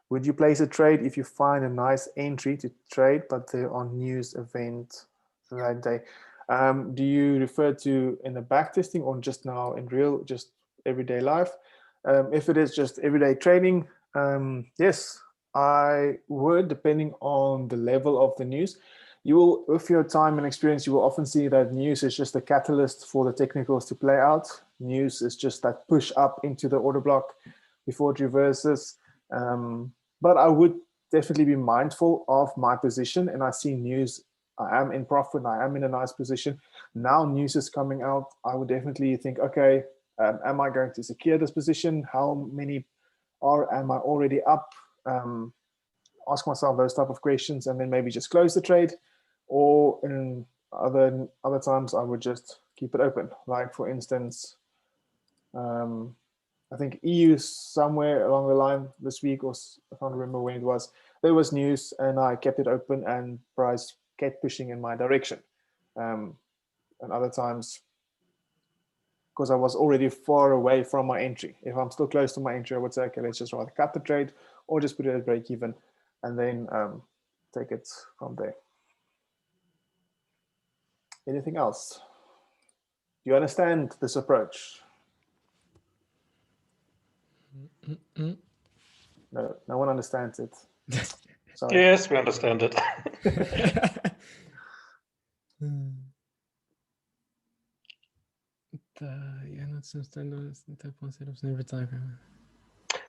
Would you place a trade if you find a nice entry to trade, but they're on news event that day? Do you refer to in the backtesting, or just now in real, just everyday life? If it is just everyday trading, yes, I would, depending on the level of the news. You will, with your time and experience, you will often see that news is just a catalyst for the technicals to play out. News is just that push up into the order block before it reverses. But I would definitely be mindful of my position, and I see news, I am in profit, I am in a nice position. Now news is coming out, I would definitely think, okay, am I going to secure this position? How many am I already up? Ask myself those type of questions, and then maybe just close the trade. Or in other times, I would just keep it open. Like for instance, I think EU somewhere along the line this week, or I can't remember when it was, there was news and I kept it open and price kept pushing in my direction. And other times, because I was already far away from my entry. If I'm still close to my entry, I would say, okay, let's just rather cut the trade or just put it at break even and then take it from there. Anything else? Do you understand this approach? No, no one understands it. Sorry. Yes, we understand it. Yeah, not some standard type one setups every time.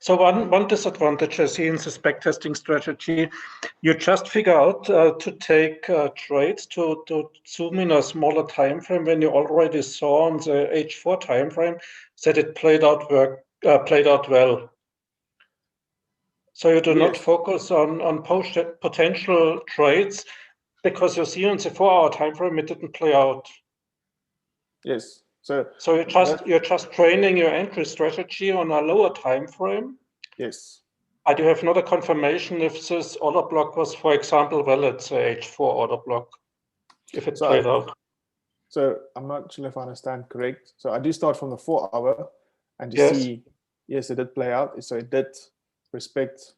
So one disadvantage I see in this backtesting strategy, you just figure out to take trades to zoom in a smaller time frame when you already saw on the H4 time frame that it played out well. So you do not Yes. focus on potential trades because you see on the 4-hour time frame it didn't play out. Yes. So you're just training your entry strategy on a lower time frame. yes. I do have not a confirmation if this order block was, for example, valid, say H4 order block, if it played out. So I'm not sure if I understand correct. So I do start from the 4-hour and you Yes. see, yes, it did play out. So it did respect.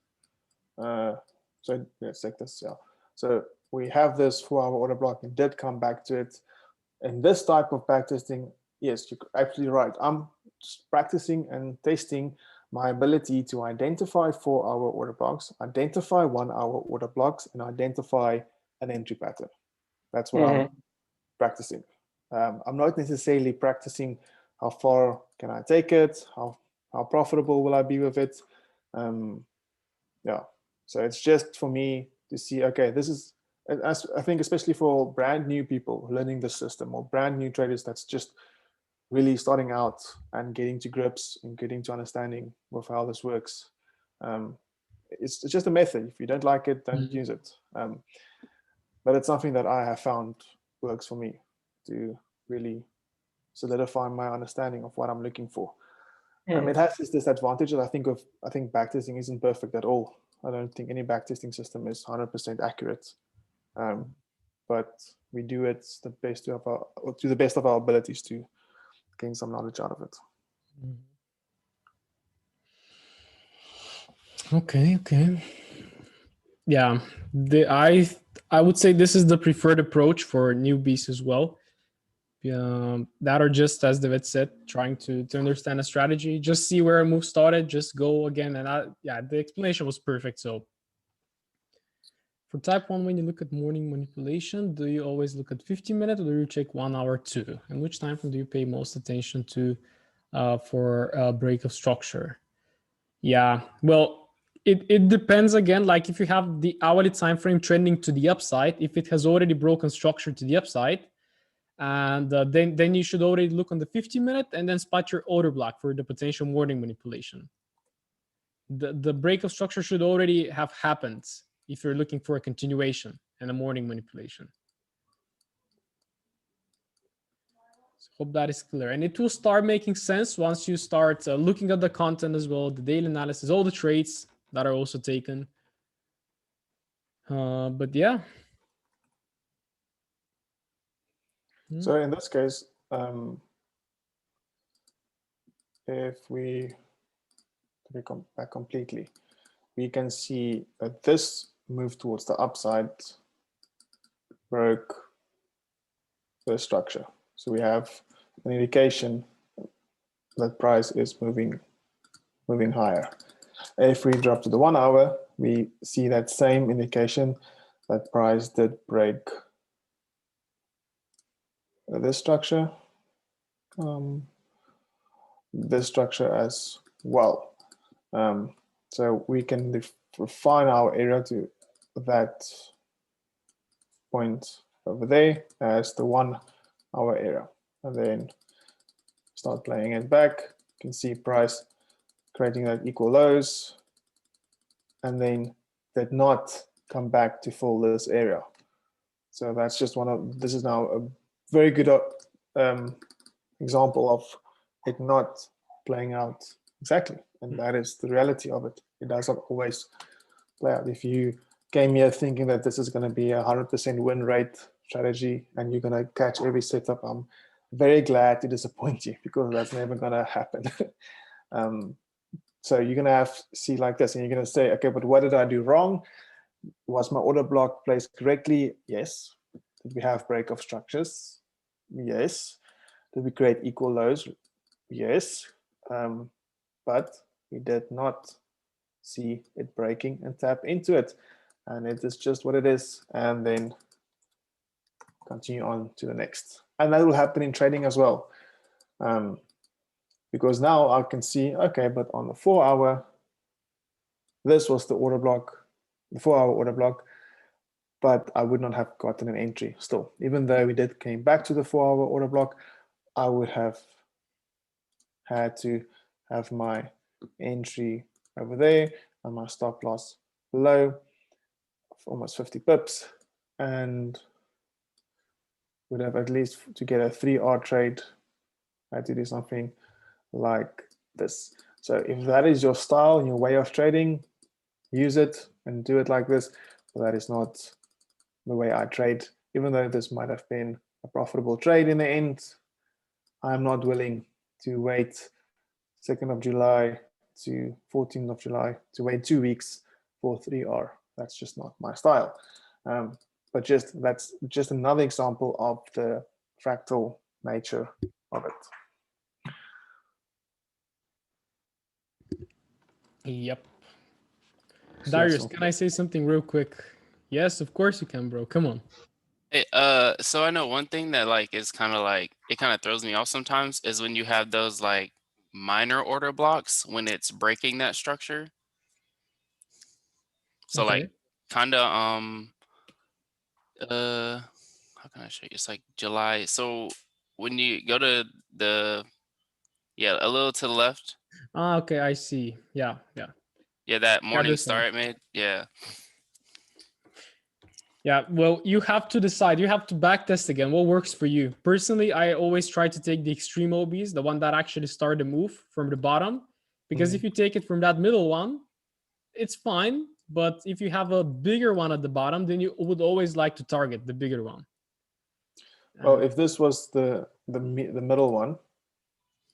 So let's take this. Yeah. So we have this 4-hour order block and did come back to it. And this type of backtesting, yes, you're absolutely right. I'm just practicing and testing my ability to identify 4-hour order blocks, identify 1-hour order blocks, and identify an entry pattern. That's what I'm practicing. I'm not necessarily practicing how far can I take it, how profitable will I be with it. Yeah, so it's just for me to see, okay, this is, I think especially for brand new people learning the system or brand new traders that's just really starting out and getting to grips and getting to understanding with how this works. It's just a method. If you don't like it, don't use it. But it's something that I have found works for me to really solidify my understanding of what I'm looking for. It has this disadvantage that I think backtesting isn't perfect at all. I don't think any backtesting system is 100% accurate, but we do it to the best of our abilities to gain some knowledge out of it. Okay. Yeah, I would say this is the preferred approach for newbies as well. That are just, as David said, trying to understand a strategy, just see where a move started, just go again. And the explanation was perfect. So for type 1, when you look at morning manipulation, do you always look at 15-minute or do you check 1 hour too? And which time frame do you pay most attention to for a break of structure? Yeah, well, it depends again. Like if you have the hourly time frame trending to the upside, if it has already broken structure to the upside, and then you should already look on the 15-minute and then spot your order block for the potential morning manipulation. The break of structure should already have happened if you're looking for a continuation and a morning manipulation. So hope that is clear. And it will start making sense once you start looking at the content as well, the daily analysis, all the trades that are also taken. But yeah. So in this case, if we come back completely, we can see that this move towards the upside broke the structure. So we have an indication that price is moving higher. If we drop to the 1 hour, we see that same indication that price did break this structure as well. So we can refine our area to that point over there as the 1 hour area, and then start playing it back. You can see price creating that equal lows, and then did not come back to fill this area. So that's just this is now a very good example of it not playing out exactly. And that is the reality of it. It doesn't always play out. If you came here thinking that this is going to be a 100% win rate strategy and you're going to catch every setup, I'm very glad to disappoint you, because that's never going to happen. So you're going to have to see like this, and you're going to say, okay, but what did I do wrong? Was my order block placed correctly? Yes. Did we have break of structures? Yes. Did we create equal lows? Yes. But we did not see it breaking and tap into it. And it is just what it is. And then continue on to the next. And that will happen in trading as well. Because now I can see, okay, but on the 4 hour, this was the order block, the 4 hour order block, but I would not have gotten an entry still. Even though we came back to the 4 hour order block, I would have had to have my entry over there and my stop loss below, almost 50 pips, and would have at least to get a 3R trade, I had to do something like this. So if that is your style and your way of trading, use it and do it like this. But that is not the way I trade. Even though this might have been a profitable trade in the end, I'm not willing to wait 2nd of July to 14th of July to wait 2 weeks for 3R. That's just not my style. But that's just another example of the fractal nature of it. Yep. So Darius, yes, can I say something real quick? Yes, of course you can, bro. Come on. Hey, so I know one thing that like is kind of like it kind of throws me off sometimes is when you have those like minor order blocks when it's breaking that structure. So Okay. like kind of how can I show you? It's like July. So when you go to the a little to the left. Ah, okay, I see. Yeah. Yeah, that morning this star one. it made. Yeah. Yeah, well, you have to decide. You have to backtest again. What works for you? Personally, I always try to take the extreme OBs, the one that actually started the move from the bottom. Because if you take it from that middle one, it's fine. But if you have a bigger one at the bottom, then you would always like to target the bigger one. well, if this was the middle one,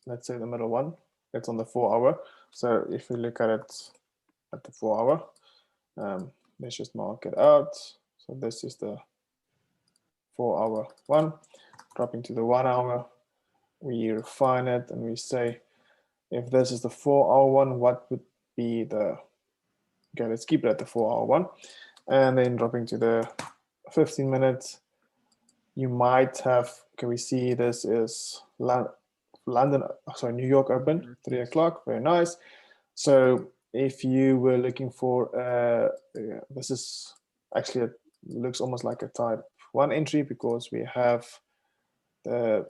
let's say the middle one, it's on the 4 hour. So if we look at it at the 4 hour, let's just mark it out. So this is the 4 hour one, dropping to the 1 hour. We refine it and we say, if this is the 4 hour one, what would be the, okay, let's keep it at the 4 hour one. And then dropping to the 15 minutes, you might have, can we see this is London, sorry, New York open, 3 o'clock, very nice. So if you were looking for, this is actually, it looks almost like a type 1 entry because we have the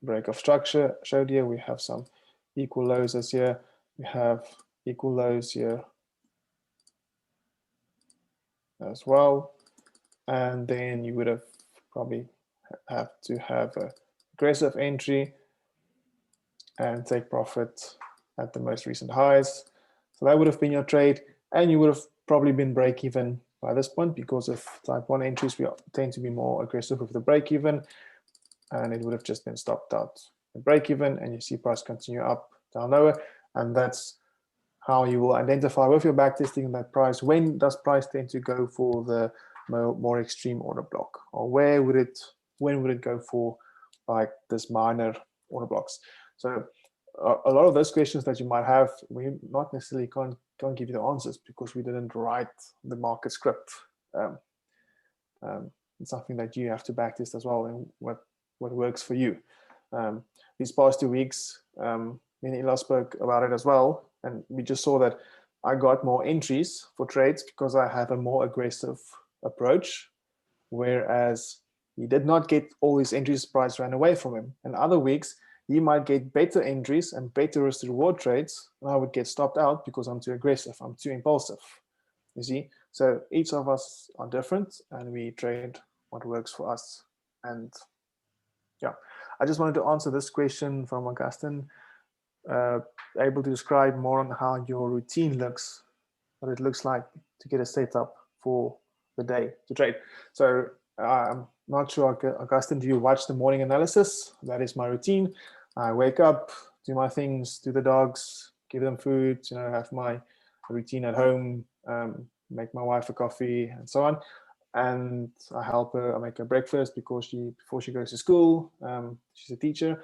break of structure showed here. We have some equal lows as here. We have equal lows here as well. And then you would have probably have to have a aggressive entry and take profit at the most recent highs. So that would have been your trade, and you would have probably been break even by this point because of type 1 entries. We tend to be more aggressive with the break even, and it would have just been stopped out the break even, and you see price continue up, down, lower, and that's how you will identify with your backtesting that price. When does price tend to go for the more extreme order block, or when would it go for like this minor order blocks? So a lot of those questions that you might have, we not necessarily can't give you the answers because we didn't write the market script. It's something that you have to backtest as well, and what works for you. These past 2 weeks, me and Ila spoke about it as well, and we just saw that I got more entries for trades because I have a more aggressive approach, whereas he did not get all his entries, price ran away from him. And other weeks, he might get better entries and better risk to reward trades, and I would get stopped out because I'm too aggressive, I'm too impulsive. You see, so each of us are different, and we trade what works for us. And yeah, I just wanted to answer this question from Augustine. Able to describe more on how your routine looks, what it looks like to get a setup for the day to trade. So I'm not sure, Augustine, do you watch the morning analysis? That is my routine. I wake up, do my things, do the dogs, give them food, have my routine at home, make my wife a coffee and so on. And I help her, I make her breakfast before she goes to school. She's a teacher.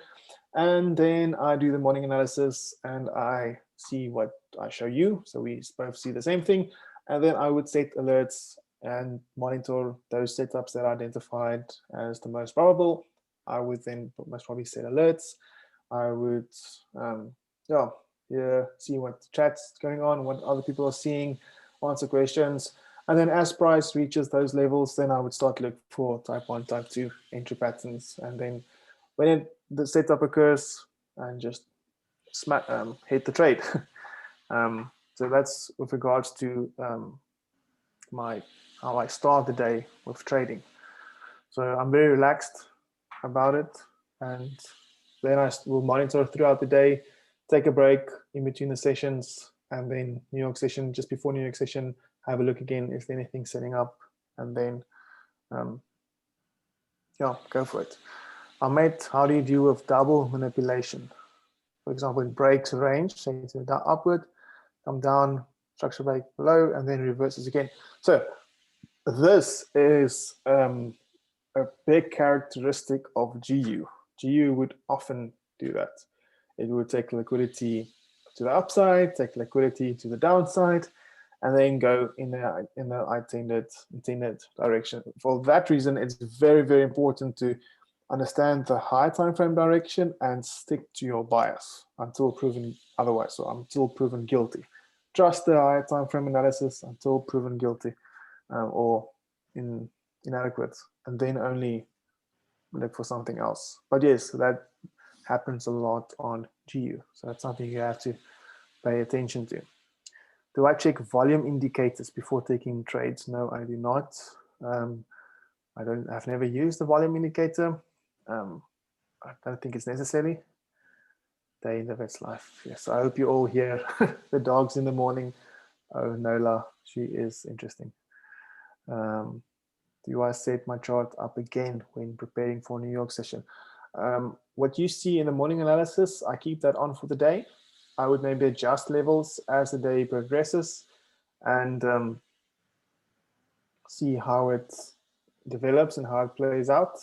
And then I do the morning analysis and I see what I show you. So we both see the same thing. And then I would set alerts and monitor those setups that are identified as the most probable. I would then most probably set alerts. I would, see what chat's going on, what other people are seeing, answer questions. And then as price reaches those levels, then I would start look for type 1, type 2 entry patterns. And then when the setup occurs, and just hit the trade. So that's with regards to how I start the day with trading. So I'm very relaxed about it, and then I will monitor throughout the day, take a break in between the sessions, and then New York session, just before New York session, have a look again, is there anything setting up, and then go for it. Ahmed, how do you deal with double manipulation? For example, it breaks a range, say it's upward, come down, structure break below, and then reverses again. So this is a big characteristic of GU. GU would often do that. It would take liquidity to the upside, take liquidity to the downside, and then go in the intended direction. For that reason, it's very, very important to understand the high time frame direction and stick to your bias until proven otherwise, so until proven guilty. Trust the high time frame analysis until proven guilty or inadequate, and then only look for something else. But yes, that happens a lot on GU, so that's something you have to pay attention to. Do I check volume indicators before taking trades? No, I do not. I've never used the volume indicator. I don't think it's necessary. Day in the vet's life. Yes, I hope you all hear the dogs in the morning. Oh, Nola, she is interesting. Do I set my chart up again when preparing for New York session? What you see in the morning analysis, I keep that on for the day. I would maybe adjust levels as the day progresses and see how it develops and how it plays out.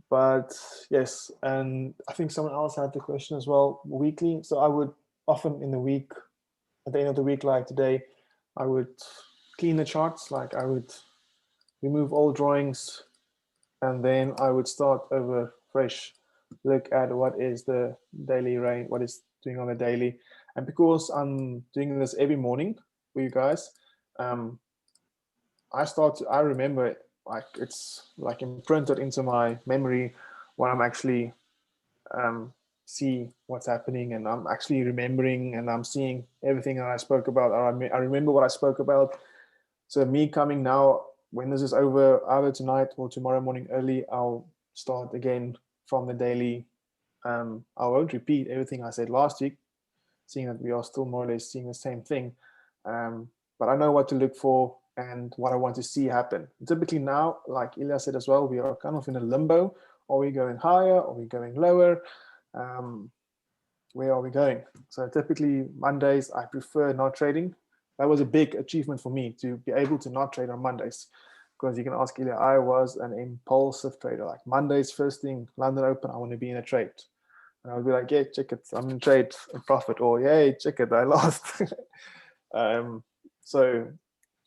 But yes, and I think someone else had the question as well, weekly. So I would often in the week, at the end of the week, like today, I would clean the charts. Like I would remove all drawings, and then I would start over fresh, look at what is the daily range, what is doing on the daily. And because I'm doing this every morning for you guys, I remember, like it's like imprinted into my memory when I'm actually see what's happening, and I'm actually remembering, and I'm seeing everything that I spoke about. I remember what I spoke about. So me coming now, when this is over, either tonight or tomorrow morning early, I'll start again from the daily. I won't repeat everything I said last week, seeing that we are still more or less seeing the same thing. But I know what to look for and what I want to see happen. Typically now, like Ilya said as well, we are kind of in a limbo. Are we going higher? Are we going lower? Where are we going? So typically Mondays, I prefer not trading. That was a big achievement for me to be able to not trade on Mondays, because you can ask Ilya, I was an impulsive trader. Like Mondays, first thing, London Open, I want to be in a trade. And I would be like, yeah, check it, I'm in trade, a profit, or yay, check it, I lost. So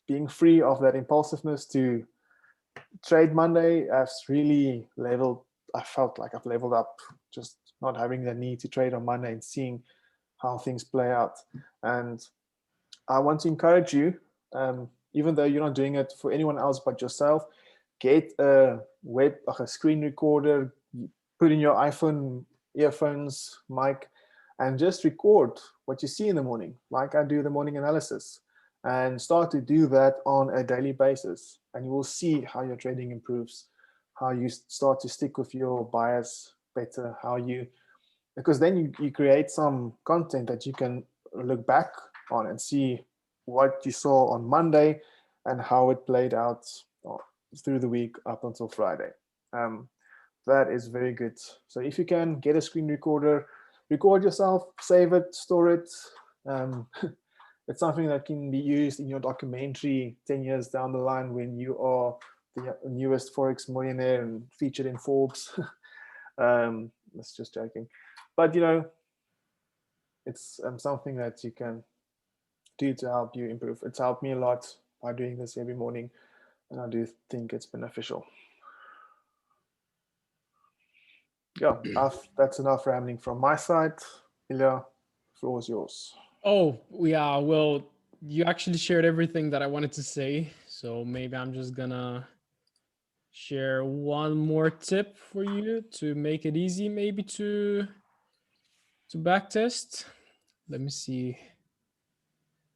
being free of that impulsiveness to trade Monday has really leveled. I felt like I've leveled up, just not having the need to trade on Monday and seeing how things play out. And I want to encourage you, even though you're not doing it for anyone else but yourself, get a screen recorder, put in your iPhone earphones, mic, and just record what you see in the morning, like I do the morning analysis, and start to do that on a daily basis. And you will see how your trading improves, how you start to stick with your bias better, because then you create some content that you can look back on and see what you saw on Monday and how it played out through the week up until Friday. That is very good. So if you can get a screen recorder, record yourself, save it, store it. It's something that can be used in your documentary 10 years down the line when you are the newest Forex millionaire and featured in Forbes. That's just joking. But, it's something that you can do to help you improve. It's helped me a lot by doing this every morning, and I do think it's beneficial. Yeah, that's enough rambling from my side. Ilya, the floor is yours. Oh, yeah. Well, you actually shared everything that I wanted to say. So maybe I'm just gonna share one more tip for you to make it easy, maybe to backtest. Let me see.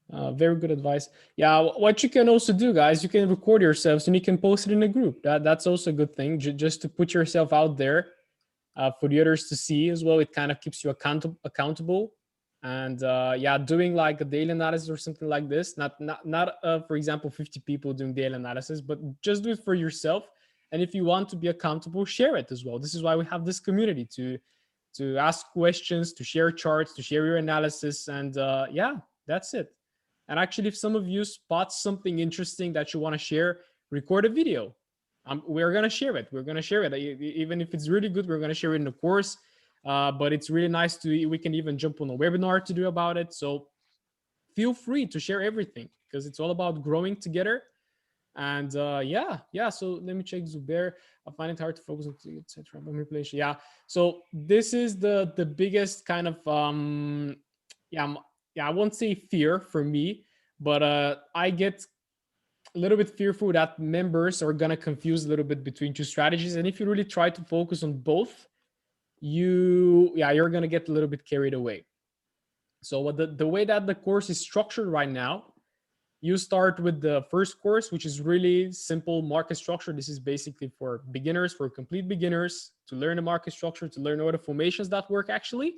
Very good advice. Yeah, what you can also do, guys, you can record yourselves and you can post it in a group. That's also a good thing, just to put yourself out there for the others to see as well. It kind of keeps you accountable. And yeah, doing like a daily analysis or something like this, not for example 50 people doing daily analysis, but just do it for yourself. And if you want to be accountable, share it as well. This is why we have this community to ask questions, to share charts, to share your analysis, and yeah, that's it. And actually, if some of you spot something interesting that you want to share, record a video. We're gonna share it. We're gonna share it. Even if it's really good, we're gonna share it in the course. But it's really nice we can even jump on a webinar to do about it. So feel free to share everything because it's all about growing together. And yeah. So let me check Zubair. I find it hard to focus on etc. Manipulation. Yeah. So this is the biggest kind of yeah, I won't say fear for me, but I get a little bit fearful that members are gonna confuse a little bit between two strategies. And if you really try to focus on both, you're gonna get a little bit carried away. So what the way that the course is structured right now, you start with the first course, which is really simple market structure. This is basically for beginners, for complete beginners, to learn the market structure, to learn all the formations that work actually.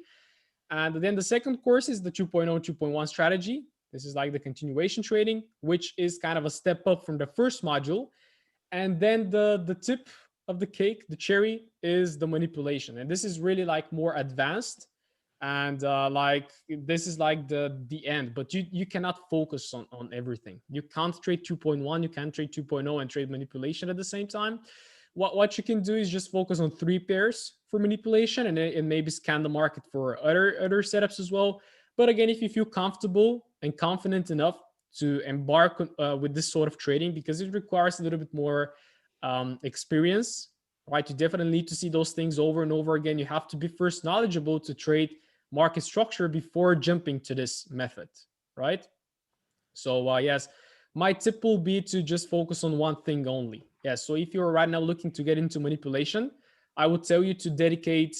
And then the second course is the 2.0, 2.1 strategy. This is like the continuation trading, which is kind of a step up from the first module. And then the tip of the cake, the cherry, is the manipulation. And this is really like more advanced. And like this is like the end, but you cannot focus on everything. You can't trade 2.1, you can't trade 2.0 and trade manipulation at the same time. What you can do is just focus on 3 pairs for manipulation and maybe scan the market for other setups as well. But again, if you feel comfortable and confident enough to embark with this sort of trading, because it requires a little bit more experience, right? You definitely need to see those things over and over again. You have to be first knowledgeable to trade market structure before jumping to this method, right? So yes, my tip will be to just focus on one thing only. Yes, so if you're right now looking to get into manipulation, I would tell you to dedicate,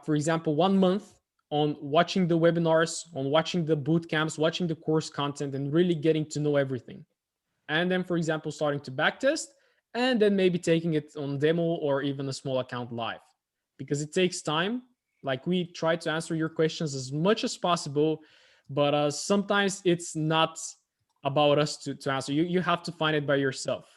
for example, 1 month on watching the webinars, on watching the boot camps, watching the course content, and really getting to know everything. And then, for example, starting to backtest, and then maybe taking it on demo or even a small account live, because it takes time. Like, we try to answer your questions as much as possible, but sometimes it's not about us to answer. You have to find it by yourself.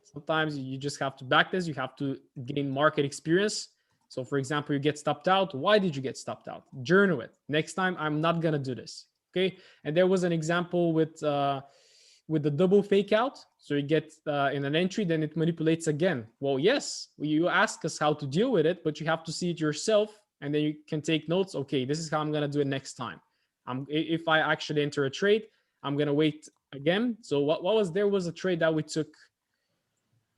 Sometimes you just have to backtest. You have to gain market experience. So, for example, you get stopped out. Why did you get stopped out? Journal it. Next time, I'm not gonna do this. Okay. And there was an example with the double fake out. So you get in an entry, then it manipulates again. Well, yes, you ask us how to deal with it, but you have to see it yourself, and then you can take notes. Okay, this is how I'm gonna do it next time. If I actually enter a trade, I'm gonna wait again. So what was there was a trade that we took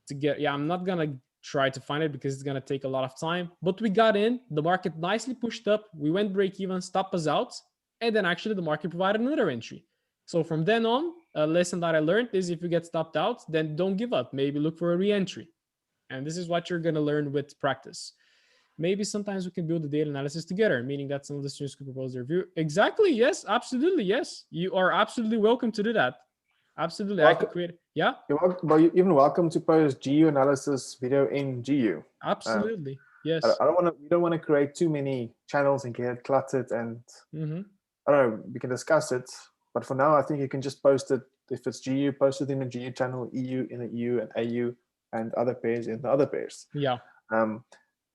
to get. I'm not gonna try to find it because it's gonna take a lot of time. But we got in. The market nicely pushed up. We went break even, stop us out, and then actually the market provided another entry. So from then on, a lesson that I learned is if you get stopped out, then don't give up. Maybe look for a re-entry. And this is what you're going to learn with practice. Maybe sometimes we can build the data analysis together, meaning that some of the students could propose their view. Exactly. Yes, absolutely. Yes. You are absolutely welcome to do that. Absolutely. I could create. Yeah. You're even welcome to post GU analysis video in GU. Absolutely. Yes. I don't want to. We don't want to create too many channels and get it cluttered. And I don't know. We can discuss it, but for now, I think you can just post it. If it's GU, post it in the GU channel, EU in the EU, and AU, and other pairs in the other pairs. Yeah.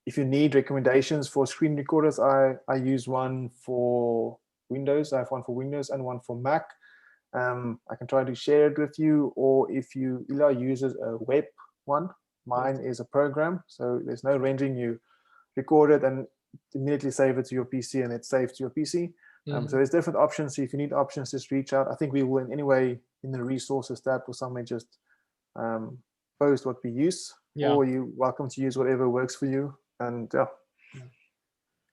If you need recommendations for screen recorders, I use one for Windows. I have one for Windows and one for Mac. I can try to share it with you, or if Ilya uses a web one, mine is a program, so there's no rendering. You record it and immediately save it to your PC, and it's saved to your PC. So there's different options. So if you need options, just reach out. I think we will in any way in the resources tab or somewhere just post what we use. Yeah. or you're welcome to use whatever works for you. And yeah.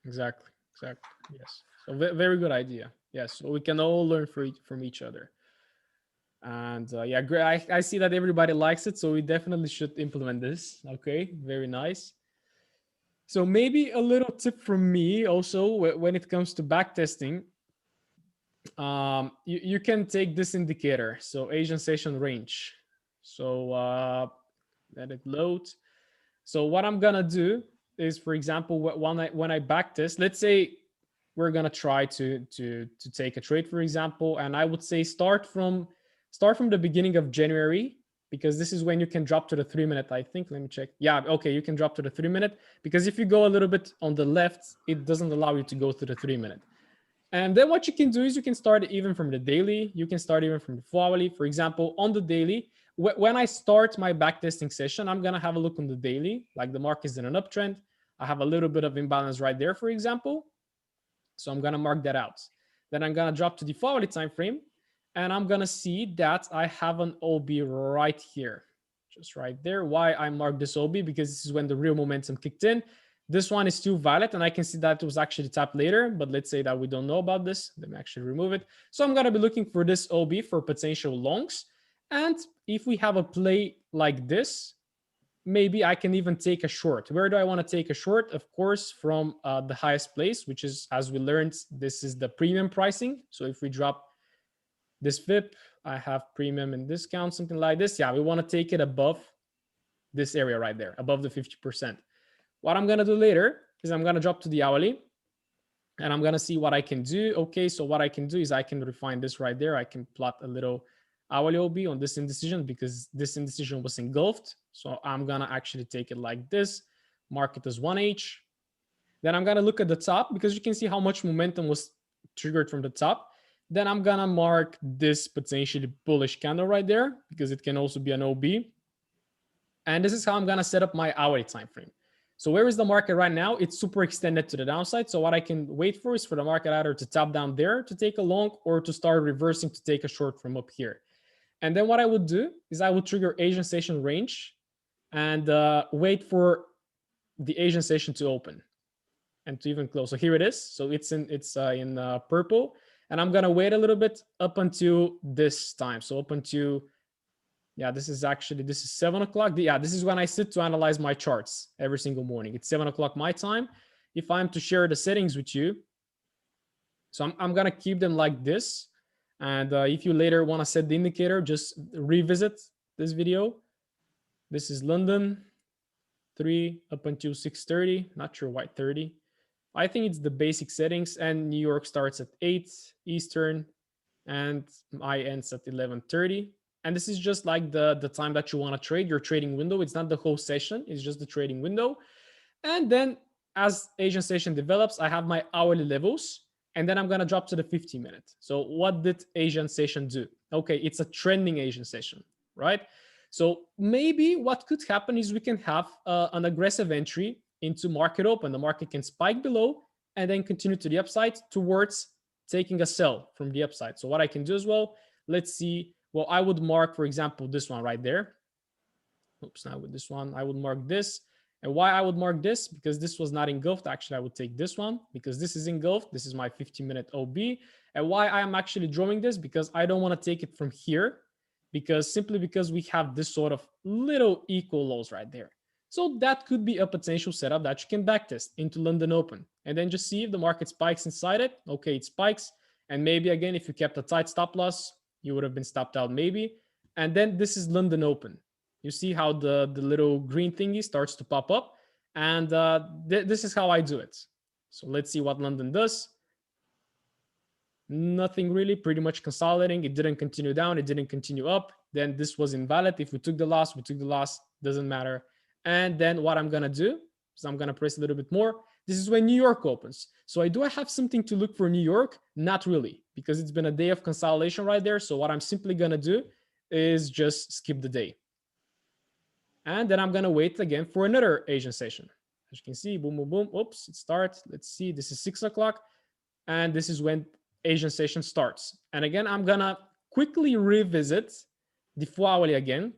Exactly. Yes. So very good idea. Yes. So we can all learn from each other. And yeah, great. I see that everybody likes it, so we definitely should implement this. Okay, very nice. So maybe a little tip from me also when it comes to backtesting. You can take this indicator, so Asian session range. So let it load. So what I'm gonna do is, for example, when I backtest, let's say we're gonna try to take a trade, for example, and I would say start from the beginning of January, because this is when you can drop to the 3-minute. I think, let me check. Yeah, okay, you can drop to the 3-minute, because if you go a little bit on the left, it doesn't allow you to go to the 3-minute. And then what you can do is you can start even from the daily. You can start even from the 4-hourly. For example, on the daily, when I start my backtesting session, I'm going to have a look on the daily, like the market is in an uptrend. I have a little bit of imbalance right there, for example. So I'm going to mark that out. Then I'm going to drop to the 4-hourly time frame, and I'm going to see that I have an OB right here, just right there. Why I marked this OB? Because this is when the real momentum kicked in. This one is still valid, and I can see that it was actually tapped later, but let's say that we don't know about this. Let me actually remove it. So I'm going to be looking for this OB for potential longs. And if we have a play like this, maybe I can even take a short. Where do I want to take a short? Of course, from the highest place, which is, as we learned, this is the premium pricing. So if we drop this VIP, I have premium and discount, something like this. Yeah, we want to take it above this area right there, above the 50%. What I'm going to do later is I'm going to drop to the hourly, and I'm going to see what I can do. Okay, so what I can do is I can refine this right there. I can plot a little hourly OB on this indecision, because this indecision was engulfed. So I'm going to actually take it like this, mark it as 1H. Then I'm going to look at the top, because you can see how much momentum was triggered from the top. Then I'm going to mark this potentially bullish candle right there, because it can also be an OB. And this is how I'm going to set up my hourly time frame. So where is the market right now? It's super extended to the downside. So what I can wait for is for the market either to tap down there to take a long, or to start reversing to take a short from up here. And then what I would do is I would trigger Asian session range and wait for the Asian session to open and to even close. So here it is. So it's in purple, and I'm gonna wait a little bit up until this time. So up until, yeah, this is 7 o'clock. Yeah, this is when I sit to analyze my charts every single morning. It's 7 o'clock my time. If I'm to share the settings with you, so I'm gonna keep them like this. And if you later want to set the indicator, just revisit this video. This is London, 3 up until 6:30. Not sure why 30. I think it's the basic settings. And New York starts at 8 Eastern, and I ends at 11:30. And this is just like the time that you want to trade, your trading window. It's not the whole session, it's just the trading window. And then as Asian session develops, I have my hourly levels. And then I'm going to drop to the 15-minute. So what did Asian session do? Okay, it's a trending Asian session, right? So maybe what could happen is we can have an aggressive entry into market open. The market can spike below and then continue to the upside towards taking a sell from the upside. So what I can do as well, let's see. Well, I would mark, for example, this one right there. Oops, not with this one. I would mark this. And why I would mark this? Because this was not engulfed. Actually, I would take this one because this is engulfed. This is my 15-minute OB. And why I am actually drawing this? Because I don't want to take it from here, simply because we have this sort of little equal lows right there. So that could be a potential setup that you can backtest into London Open and then just see if the market spikes inside it. Okay, it spikes. And maybe again, if you kept a tight stop loss, you would have been stopped out maybe. And then this is London Open. You see how the little green thingy starts to pop up. And this is how I do it. So let's see what London does. Nothing really, pretty much consolidating. It didn't continue down. It didn't continue up. Then this was invalid. If we took the loss, we took the loss. Doesn't matter. And then what I'm going to do is I'm going to press a little bit more. This is when New York opens. So I have something to look for New York? Not really, because it's been a day of consolidation right there. So what I'm simply going to do is just skip the day. And then I'm going to wait again for another Asian session. As you can see, boom, boom, boom. Oops, it starts. Let's see. This is 6 o'clock. And this is when Asian session starts. And again, I'm going to quickly revisit the 4-hourly again.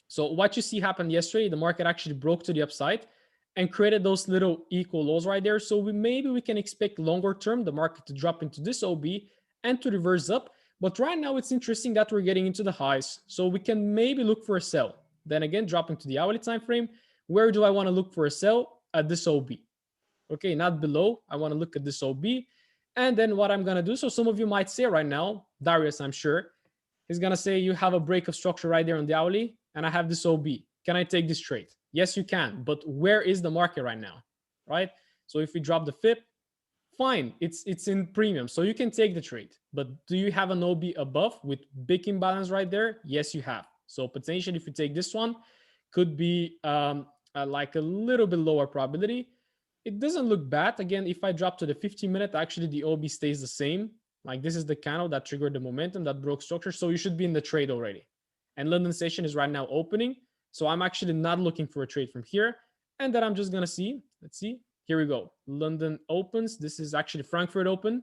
So what you see happened yesterday, the market actually broke to the upside and created those little equal lows right there. So maybe we can expect longer term the market to drop into this OB and to reverse up. But right now it's interesting that we're getting into the highs. So we can maybe look for a sell. Then again, dropping to the hourly time frame, where do I want to look for a sell? At this OB. Okay, not below. I want to look at this OB. And then what I'm going to do, so some of you might say right now, Darius, I'm sure, is going to say you have a break of structure right there on the hourly, and I have this OB. Can I take this trade? Yes, you can. But where is the market right now? Right? So if we drop the FIP, fine. It's in premium. So you can take the trade. But do you have an OB above with big imbalance right there? Yes, you have. So potentially if you take this one, could be like a little bit lower probability. It doesn't look bad. Again, if I drop to the 15-minute, actually the OB stays the same. Like this is the candle that triggered the momentum that broke structure. So you should be in the trade already. And London session is right now opening. So I'm actually not looking for a trade from here. And then I'm just going to see, let's see, here we go. London opens. This is actually Frankfurt open,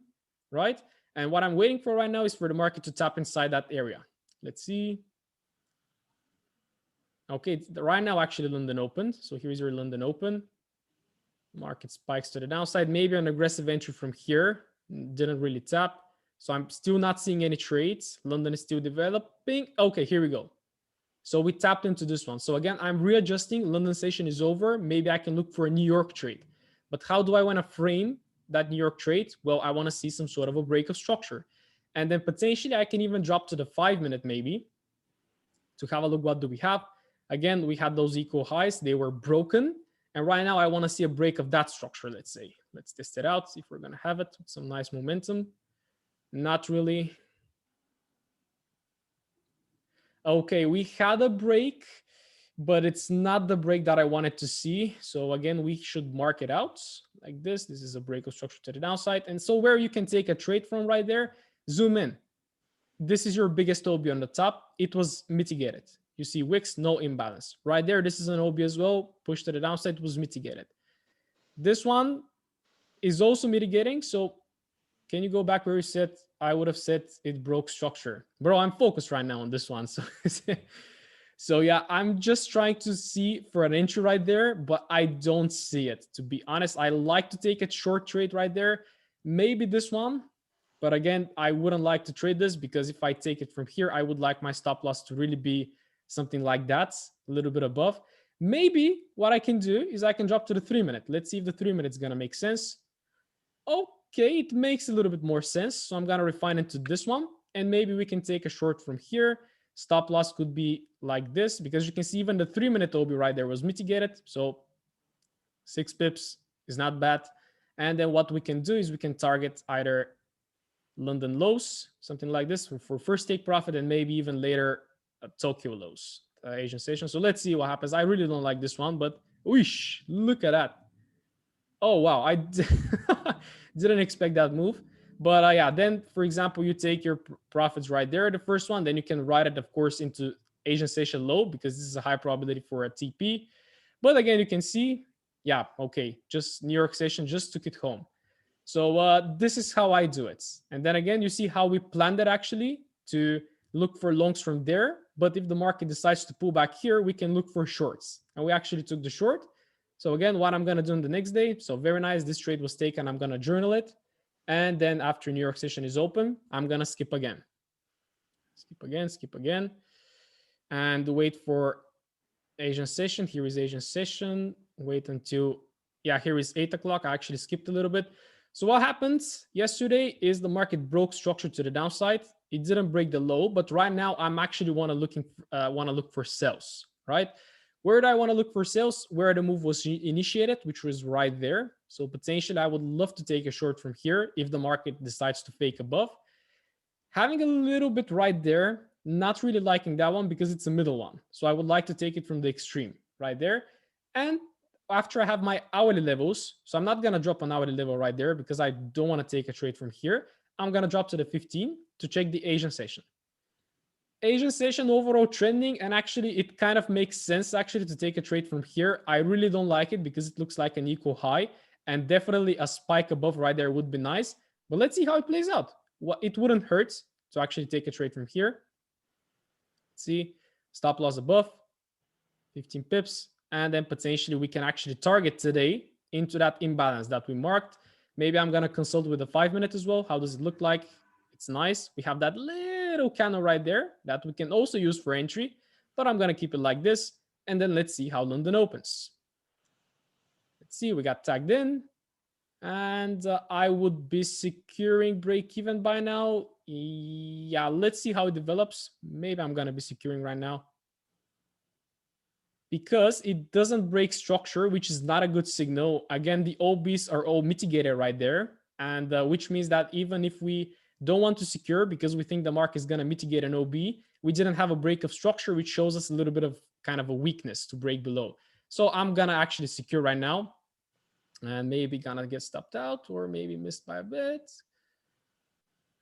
right? And what I'm waiting for right now is for the market to tap inside that area. Let's see. Okay, right now actually London opened. So here's your London open. Market spikes to the downside. Maybe an aggressive entry from here. Didn't really tap. So I'm still not seeing any trades. London is still developing. Okay, here we go. So we tapped into this one. So again, I'm readjusting. London session is over. Maybe I can look for a New York trade. But how do I want to frame that New York trade? Well, I want to see some sort of a break of structure. And then potentially I can even drop to the 5-minute maybe to have a look. What do we have? Again, we had those equal highs. They were broken. And right now I want to see a break of that structure, let's say. Let's test it out, see if we're going to have it with some nice momentum. Not really. Okay, we had a break, but it's not the break that I wanted to see. So again, we should mark it out like this. This is a break of structure to the downside. And so where you can take a trade from right there, zoom in. This is your biggest OB on the top. It was mitigated. You see wicks, no imbalance. Right there, this is an OB as well. Push to the downside was mitigated. This one is also mitigating. So can you go back where you said, I would have said it broke structure. Bro, I'm focused right now on this one. So yeah, I'm just trying to see for an entry right there, but I don't see it. To be honest, I like to take a short trade right there. Maybe this one. But again, I wouldn't like to trade this because if I take it from here, I would like my stop loss to really be something like that, a little bit above. Maybe what I can do is I can drop to the 3-minute. Let's see if the 3-minute is going to make sense. Okay, it makes a little bit more sense. So I'm going to refine into this one. And maybe we can take a short from here. Stop loss could be like this because you can see even the 3-minute OB right there was mitigated. So 6 pips is not bad. And then what we can do is we can target either London lows, something like this for first take profit, and maybe even later Tokyo lows, Asian station. So let's see what happens. I really don't like this one, but whoosh, look at that. Oh, wow. I didn't expect that move. But yeah, then, for example, you take your profits right there, the first one, then you can write it, of course, into Asian station low because this is a high probability for a TP. But again, you can see, yeah, okay, just New York session just took it home. So this is how I do it. And then again, you see how we planned it actually to look for longs from there. But if the market decides to pull back here, we can look for shorts. And we actually took the short. So again, what I'm going to do on the next day. So very nice. This trade was taken. I'm going to journal it. And then after New York session is open, I'm going to skip again. Skip again. And wait for Asian session. Here is Asian session. Wait until, yeah, here is 8 o'clock. I actually skipped a little bit. So what happened yesterday is the market broke structure to the downside. It didn't break the low, but right now I'm actually want to look for sales, right? Where do I want to look for sales? Where the move was initiated, which was right there. So potentially I would love to take a short from here if the market decides to fake above. Having a little bit right there, not really liking that one because it's a middle one. So I would like to take it from the extreme right there. And after I have my hourly levels, so I'm not going to drop an hourly level right there because I don't want to take a trade from here. I'm going to drop to the 15 to check the Asian session. Asian session overall trending, and actually it kind of makes sense actually to take a trade from here. I really don't like it because it looks like an equal high, and definitely a spike above right there would be nice. But let's see how it plays out. It wouldn't hurt to actually take a trade from here. Let's see, stop loss above. 15 pips. And then potentially we can actually target today into that imbalance that we marked. Maybe I'm going to consult with the 5-minute as well. How does it look like? It's nice. We have that little candle right there that we can also use for entry, but I'm going to keep it like this. And then let's see how London opens. Let's see, we got tagged in. And I would be securing break even by now. Yeah, let's see how it develops. Maybe I'm going to be securing right now, because it doesn't break structure, which is not a good signal. Again, the OBs are all mitigated right there. And which means that even if we don't want to secure because we think the market is going to mitigate an OB, we didn't have a break of structure, which shows us a little bit of kind of a weakness to break below. So I'm going to actually secure right now. And maybe gonna get stopped out or maybe missed by a bit.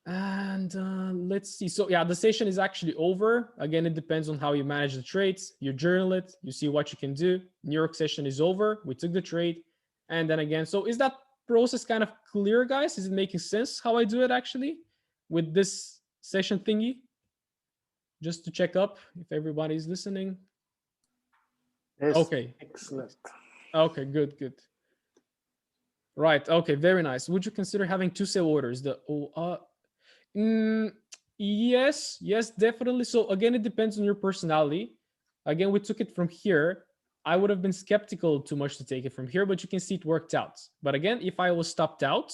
And let's see. So yeah, the session is actually over. Again, it depends on how you manage the trades. You journal it, you see what you can do. New York session is over. We took the trade. And then again, so is that process kind of clear, guys? Is it making sense how I do it actually with this session thingy? Just to check up if everybody's listening. Yes. Okay. Excellent. Okay, good, good. Right. Okay. Very nice. Would you consider having 2 sell orders? Yes. Yes, definitely. So again, it depends on your personality. Again, we took it from here. I would have been skeptical too much to take it from here, but you can see it worked out. But again, if I was stopped out,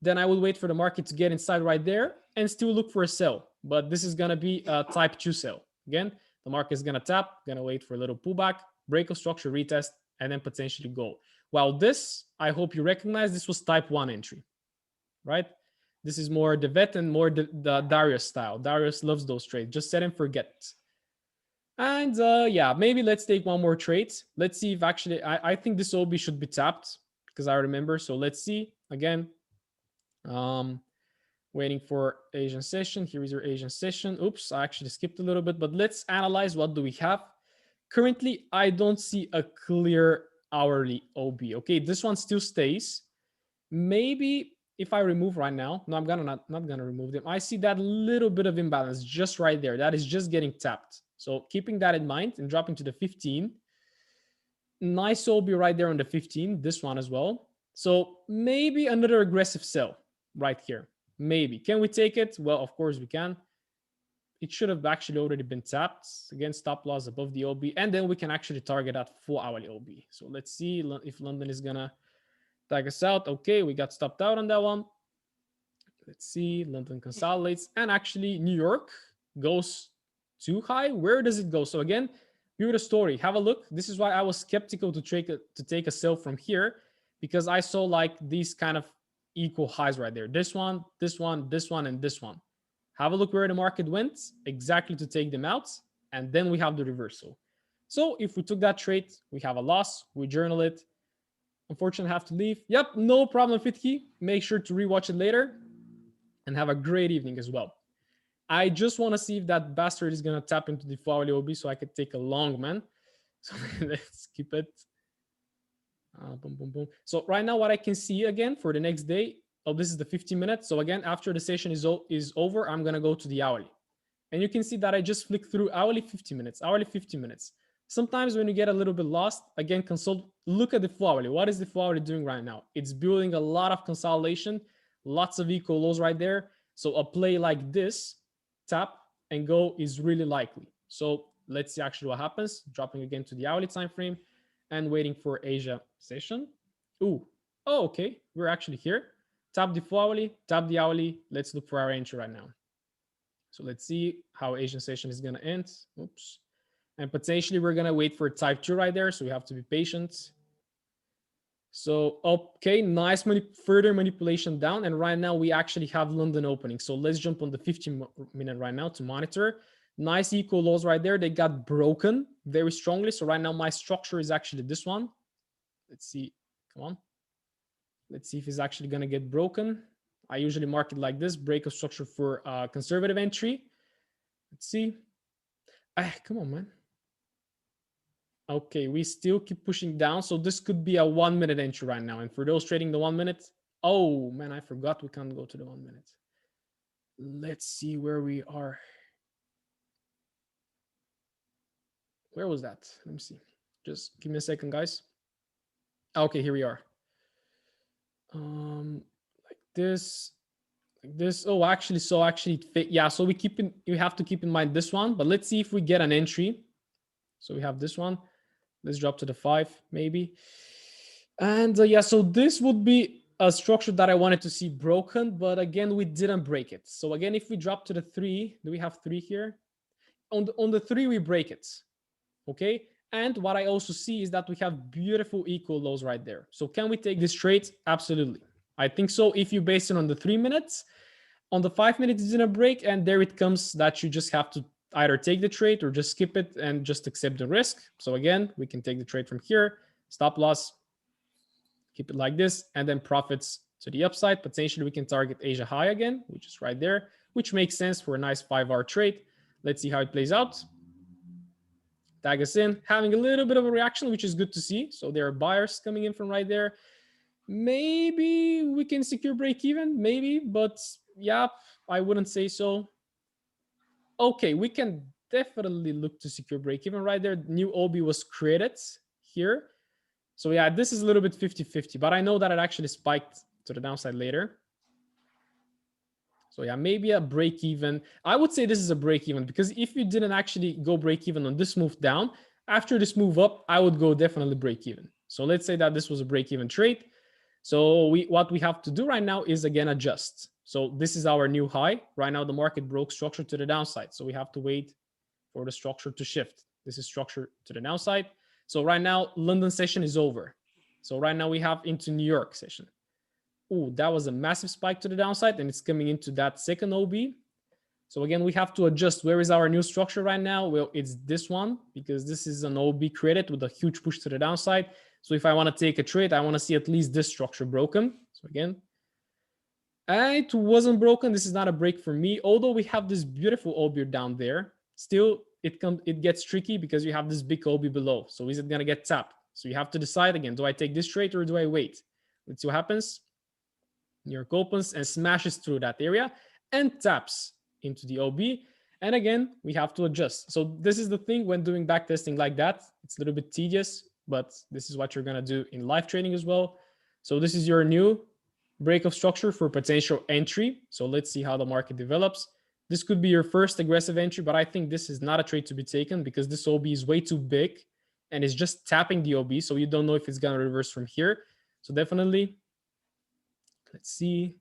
then I would wait for the market to get inside right there and still look for a sell. But this is going to be a type 2 sell. Again, the market is going to tap, going to wait for a little pullback, break of structure, retest, and then potentially go. While this, I hope you recognize, this was type 1 entry, right? This is more the vet and more the Darius style. Darius loves those trades. Just set and forget. And yeah, maybe let's take one more trade. Let's see if actually, I think this OB should be tapped because I remember. So let's see again. Waiting for Asian session. Here is your Asian session. Oops, I actually skipped a little bit, but let's analyze what do we have. Currently, I don't see a clear hourly OB. Okay, this one still stays. Maybe if I remove right now, no, I'm not gonna remove them. I see that little bit of imbalance just right there. That is just getting tapped. So keeping that in mind and dropping to the 15. Nice OB right there on the 15. This one as well. So maybe another aggressive sell right here. Maybe. Can we take it? Well, of course we can. It should have actually already been tapped. Again, stop loss above the OB. And then we can actually target that 4 hourly OB. So let's see if London is going to tag us out. Okay, we got stopped out on that one. Let's see. London consolidates. And actually, New York goes too high. Where does it go? So again, view the story. Have a look. This is why I was skeptical to take a sell from here, because I saw like these kind of equal highs right there. This one, this one, this one, and this one. Have a look where the market went exactly to take them out. And then we have the reversal. So if we took that trade, we have a loss. We journal it. Unfortunately, I have to leave. Yep, no problem, Fitki. Make sure to rewatch it later. And have a great evening as well. I just want to see if that bastard is going to tap into the 4 hourly OB so I could take a long, man. So let's keep it. Boom, boom, boom. So right now, what I can see again for the next day, oh, this is the 15 minutes. So again, after the session is over, I'm going to go to the hourly. And you can see that I just flicked through hourly 15 minutes, hourly 15 minutes. Sometimes when you get a little bit lost, again, look at the 4 hourly. What is the 4 hourly doing right now? It's building a lot of consolidation, lots of equal lows right there. So a play like this, tap and go, is really likely. So let's see actually what happens. Dropping again to the hourly time frame and waiting for Asia session. Ooh, oh, okay. We're actually here. Tap the 4 hourly, tap the hourly. Let's look for our entry right now. So let's see how Asian session is going to end. Oops. And potentially we're going to wait for type 2 right there. So we have to be patient. So, okay, nice further manipulation down. And right now we actually have London opening. So let's jump on the 15-minute right now to monitor. Nice equal lows right there. They got broken very strongly. So right now my structure is actually this one. Let's see. Come on. Let's see if it's actually going to get broken. I usually mark it like this. Break of structure for conservative entry. Let's see. Come on, man. Okay, we still keep pushing down. So this could be a 1 minute entry right now. And for those trading the 1 minute, oh man, I forgot we can't go to the 1 minute. Let's see where we are. Where was that? Let me see. Just give me a second, guys. Okay, here we are. Like this, like this. Oh, actually, yeah. So we have to keep in mind this one. But let's see if we get an entry. So we have this one. Let's drop to the 5, maybe. And yeah, so this would be a structure that I wanted to see broken, but again, we didn't break it. So again, if we drop to the 3, do we have 3 here? On the 3, we break it. Okay. And what I also see is that we have beautiful equal lows right there. So can we take this trade? Absolutely. I think so. If you base it on the 3 minutes, on the 5 minutes, it's in a break, and there it comes that you just have to either take the trade or just skip it and just accept the risk. So again, we can take the trade from here, stop loss, keep it like this, and then profits to the upside. Potentially we can target Asia high again, which is right there, which makes sense for a nice 5-hour trade. Let's see how it plays out. Tag us in, having a little bit of a reaction, which is good to see. So there are buyers coming in from right there. Maybe we can secure break even, maybe, but yeah, I wouldn't say so. Okay, we can definitely look to secure break even right there. New OB was created here. So yeah, this is a little bit 50-50, but I know that it actually spiked to the downside later. So yeah, maybe a break even. I would say this is a break even, because if you didn't actually go break even on this move down, after this move up, I would go definitely break even. So let's say that this was a break even trade. So what we have to do right now is again adjust. So this is our new high. Right now the market broke structure to the downside. So we have to wait for the structure to shift. This is structure to the downside. So right now London session is over. So right now we have into New York session. Oh, that was a massive spike to the downside, and it's coming into that second OB. So again, we have to adjust. Where is our new structure right now? Well, it's this one, because this is an OB created with a huge push to the downside. So if I want to take a trade, I want to see at least this structure broken. So again, it wasn't broken. This is not a break for me. Although we have this beautiful OB down there, still it gets tricky because you have this big OB below. So is it going to get tapped? So you have to decide again, do I take this trade or do I wait? Let's see what happens. New York opens and smashes through that area and taps into the OB. And again, we have to adjust. So this is the thing when doing backtesting like that. It's a little bit tedious, but this is what you're going to do in live trading as well. So this is your new break of structure for potential entry. So let's see how the market develops. This could be your first aggressive entry, but I think this is not a trade to be taken because this OB is way too big and it's just tapping the OB. So you don't know if it's going to reverse from here. So definitely, let's see.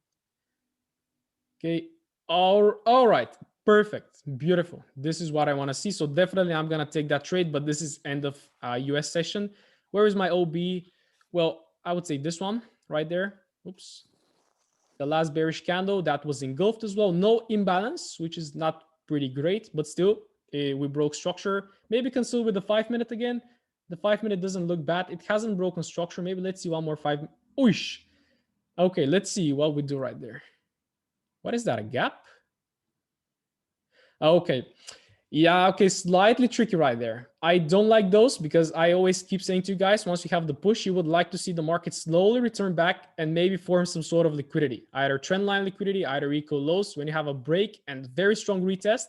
Okay. All right. Perfect. Beautiful. This is what I want to see. So definitely I'm going to take that trade, but this is end of US session. Where is my OB? Well, I would say this one right there. Oops. The last bearish candle that was engulfed as well. No imbalance, which is not pretty great, but still we broke structure. Maybe consider with the 5 minute again. The 5 minute doesn't look bad. It hasn't broken structure. Maybe let's see one more 5. Oosh. Okay, let's see what we do right there. What is that, a gap? Okay. Yeah, okay, slightly tricky right there. I don't like those because I always keep saying to you guys, once you have the push, you would like to see the market slowly return back and maybe form some sort of liquidity, either trend line liquidity, either equal lows. When you have a break and very strong retest,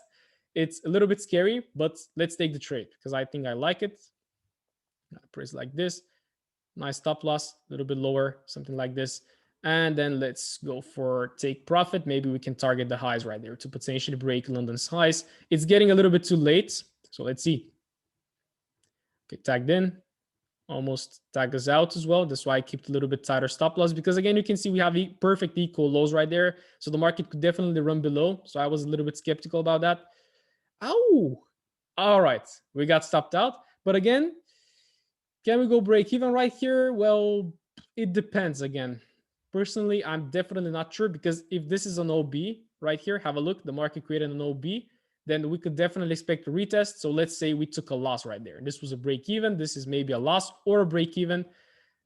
it's a little bit scary, but let's take the trade because I think I like it. Press like this. Nice stop loss, a little bit lower, something like this. And then let's go for take profit. Maybe we can target the highs right there to potentially break London's highs. It's getting a little bit too late. So let's see. Okay, tagged in. Almost tagged us out as well. That's why I keep a little bit tighter stop loss. Because again, you can see we have perfect equal lows right there. So the market could definitely run below. So I was a little bit skeptical about that. Ow! All right. We got stopped out. But again, can we go break even right here? Well, it depends again. Personally, I'm definitely not sure because if this is an OB right here, have a look, the market created an OB, then we could definitely expect a retest. So let's say we took a loss right there. This was a break even. This is maybe a loss or a break even.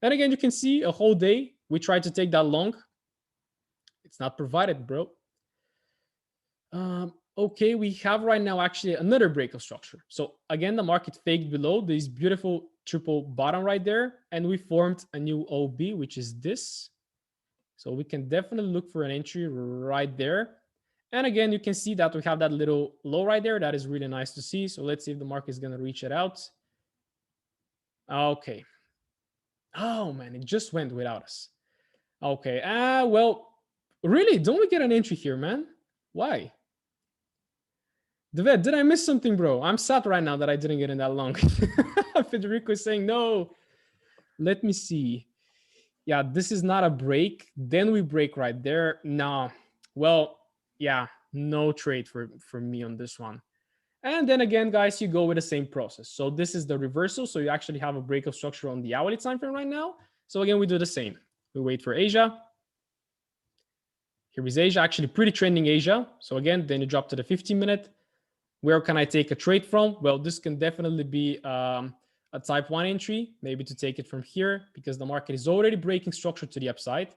And again, you can see a whole day we tried to take that long. It's not provided, bro. Okay, we have right now actually another break of structure. So again, the market faked below this beautiful triple bottom right there, and we formed a new OB, which is this. So we can definitely look for an entry right there. And again, you can see that we have that little low right there. That is really nice to see. So let's see if the market is going to reach it out. Okay. Oh man, it just went without us. Okay. Well, really, don't we get an entry here, man? Why? David, did I miss something, bro? I'm sad right now that I didn't get in that long. Federico is saying no. Let me see. Yeah, this is not a break. Then we break right there. Nah. Well, yeah, no trade for me on this one. And then again, guys, you go with the same process. So this is the reversal. So you actually have a break of structure on the hourly time frame right now. So again, we do the same. We wait for Asia. Here is Asia, actually pretty trending Asia. So again, then you drop to the 15-minute. Where can I take a trade from? Well, this can definitely be a type 1 entry, maybe to take it from here because the market is already breaking structure to the upside.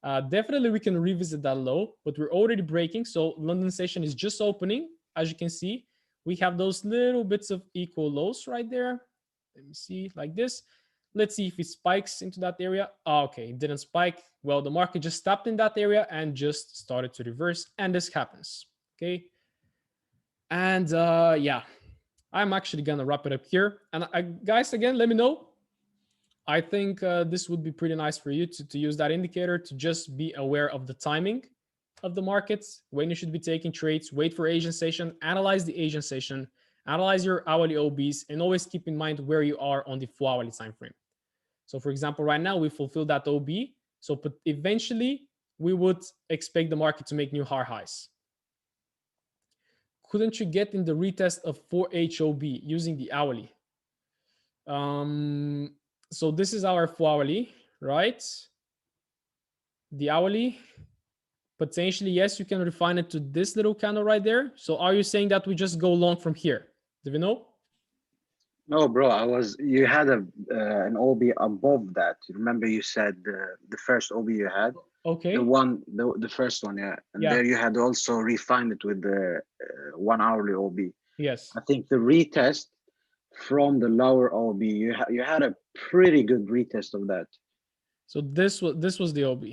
Definitely we can revisit that low, but we're already breaking. So London session is just opening. As you can see, we have those little bits of equal lows right there. Let me see, like this. Let's see if it spikes into that area. Oh, okay, it didn't spike. Well, the market just stopped in that area and just started to reverse, and this happens, okay? And yeah, I'm actually gonna wrap it up here. And guys, again, let me know. I think this would be pretty nice for you to use that indicator to just be aware of the timing of the markets, when you should be taking trades, wait for Asian session, analyze the Asian session, analyze your hourly OBs, and always keep in mind where you are on the 4-hourly time frame. So for example, right now we fulfill that OB. So but eventually we would expect the market to make new higher highs. Couldn't you get in the retest of 4HOB using the hourly? So this is our 4-hourly, right? The hourly, potentially, yes, you can refine it to this little candle right there. So are you saying that we just go long from here? Do we know? No, bro, you had an OB above that. Remember you said the first OB you had? Okay. The first one, yeah. And there you had also refined it with the 1 hourly OB. Yes. I think the retest from the lower OB, you had a pretty good retest of that. So this was the OB.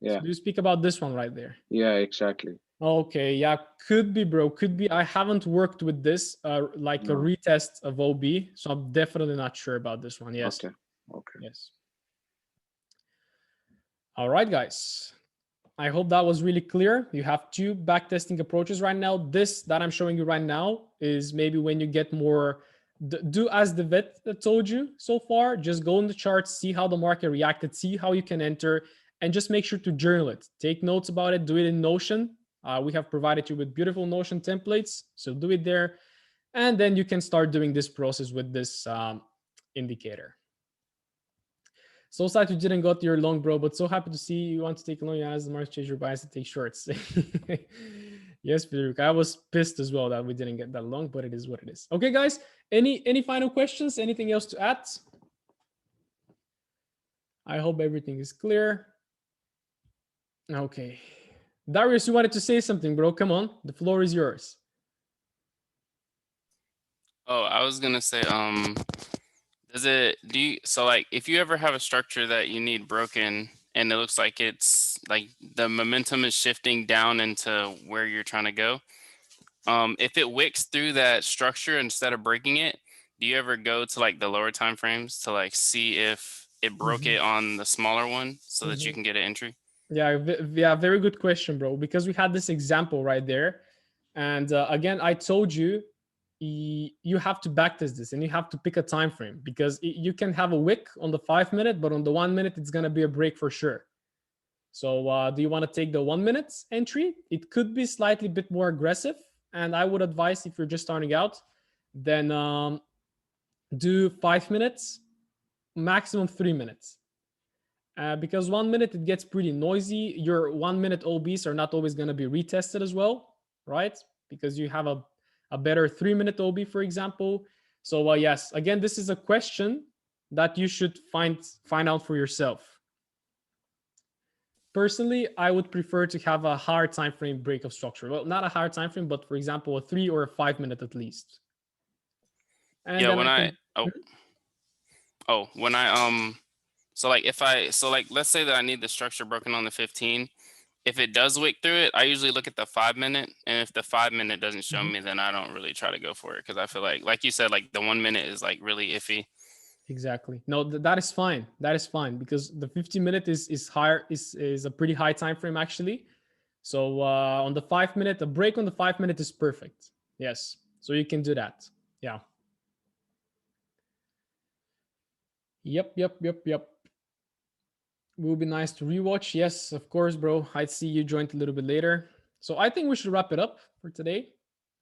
Yeah. So do you speak about this one right there? Yeah, exactly. Okay, yeah, could be, bro. Could be. I haven't worked with this like a retest of OB, so I'm definitely not sure about this one. Yes. Okay. Yes. All right, guys. I hope that was really clear. You have 2 backtesting approaches right now. This that I'm showing you right now is maybe when you get more, do as the vet told you so far. Just go in the charts, see how the market reacted, see how you can enter, and just make sure to journal it. Take notes about it. Do it in Notion. We have provided you with beautiful Notion templates, so do it there. And then you can start doing this process with this indicator. So sad you didn't go to your long, bro, but so happy to see you want to take a long as the market change your bias to take shorts. Yes, Federico, I was pissed as well that we didn't get that long, but it is what it is. Okay, guys, any final questions? Anything else to add? I hope everything is clear. Okay. Darius, you wanted to say something, bro. Come on, the floor is yours. Oh, I was gonna say, so like if you ever have a structure that you need broken and it looks like it's like the momentum is shifting down into where you're trying to go, if it wicks through that structure instead of breaking it, do you ever go to like the lower time frames to like see if it broke it on the smaller one so that you can get an entry? Yeah, very good question, bro, because we had this example right there. And again, I told you, you have to backtest this and you have to pick a time frame because you can have a wick on the 5-minute, but on the 1 minute, it's going to be a break for sure. So do you want to take the 1 minute entry? It could be slightly bit more aggressive. And I would advise if you're just starting out, then do 5 minutes, maximum 3 minutes. Because 1 minute, it gets pretty noisy. Your 1 minute OBs are not always going to be retested as well, right? Because you have a better 3-minute OB, for example. So yes, again, this is a question that you should find out for yourself. Personally, I would prefer to have a higher time frame break of structure. Well, not a higher time frame, but for example, a 3 or a 5 minute at least. And yeah, so like let's say that I need the structure broken on the 15. if it does wick through it, I usually look at the 5 minute, and if the 5 minute doesn't show Mhm. me, then I don't really try to go for it, because I feel like you said, like the 1 minute is like really iffy. Exactly. No, that is fine. That is fine because the 50-minute is higher, is a pretty high time frame actually. So on the 5 minute, a break on the 5 minute is perfect. Yes. So you can do that. Yeah. Yep. Will be nice to rewatch. Yes, of course, bro. I see you joined a little bit later. So I think we should wrap it up for today.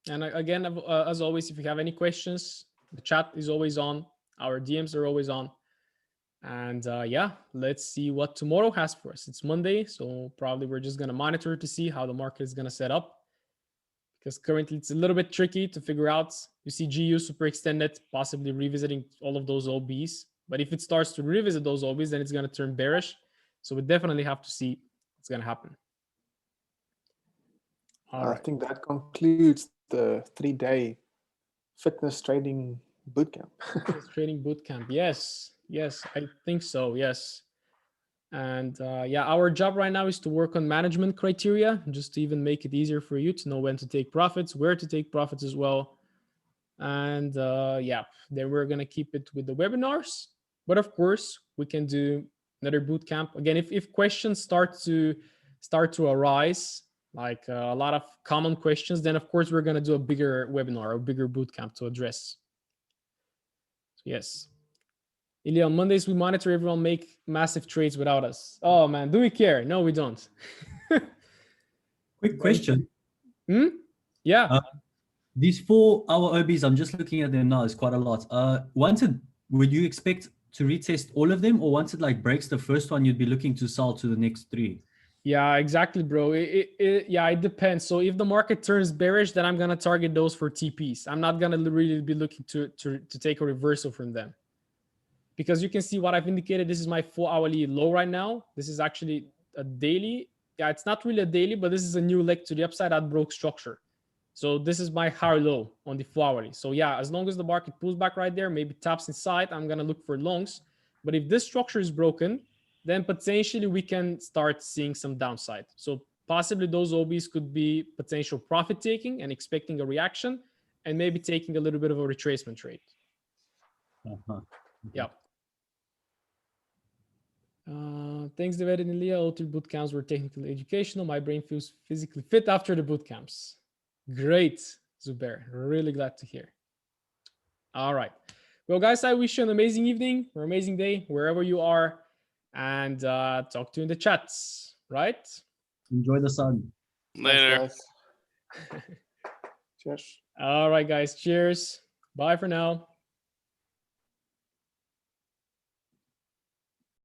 And again, as always, if you have any questions, the chat is always on. Our DMs are always on. And yeah, let's see what tomorrow has for us. It's Monday, so probably we're just going to monitor to see how the market is going to set up. Because currently it's a little bit tricky to figure out. You see GU super extended, possibly revisiting all of those OBs. But if it starts to revisit those OBs, then it's going to turn bearish. So we definitely have to see what's going to happen. All I right. think that concludes the 3-day fitness trading bootcamp. Fitness trading bootcamp. Yes, I think so. Yes. And yeah, our job right now is to work on management criteria, just to even make it easier for you to know when to take profits, where to take profits as well. And yeah, then we're going to keep it with the webinars. But of course, we can do another bootcamp. Again, if questions start to arise, like a lot of common questions, then of course we're going to do a bigger webinar, a bigger bootcamp to address. So yes. Ilya, on Mondays, we monitor everyone make massive trades without us. Oh man, do we care? No, we don't. Quick question. Yeah. These 4-hour OBs, I'm just looking at them now, it's quite a lot. Would you expect to retest all of them, or once it like breaks the first one, you'd be looking to sell to the next 3? Yeah, exactly, bro. It depends. So if the market turns bearish, then I'm gonna target those for TPs. I'm not gonna really be looking to take a reversal from them, because you can see what I've indicated. This is my 4-hourly low right now. This is actually a daily. Yeah, it's not really a daily, but this is a new leg to the upside that broke structure. So this is my higher low on the 4-hourly. So yeah, as long as the market pulls back right there, maybe taps inside, I'm gonna look for longs. But if this structure is broken, then potentially we can start seeing some downside. So possibly those OBs could be potential profit taking and expecting a reaction, and maybe taking a little bit of a retracement trade. Yeah. Thanks, David and Leah. All 3 bootcamps were technically educational. My brain feels physically fit after the bootcamps. Great, Zubair. Really glad to hear. All right. Well, guys, I wish you an amazing evening or amazing day wherever you are, and talk to you in the chats, right? Enjoy the sun. Later. Thanks, guys. Cheers. All right, guys. Cheers. Bye for now.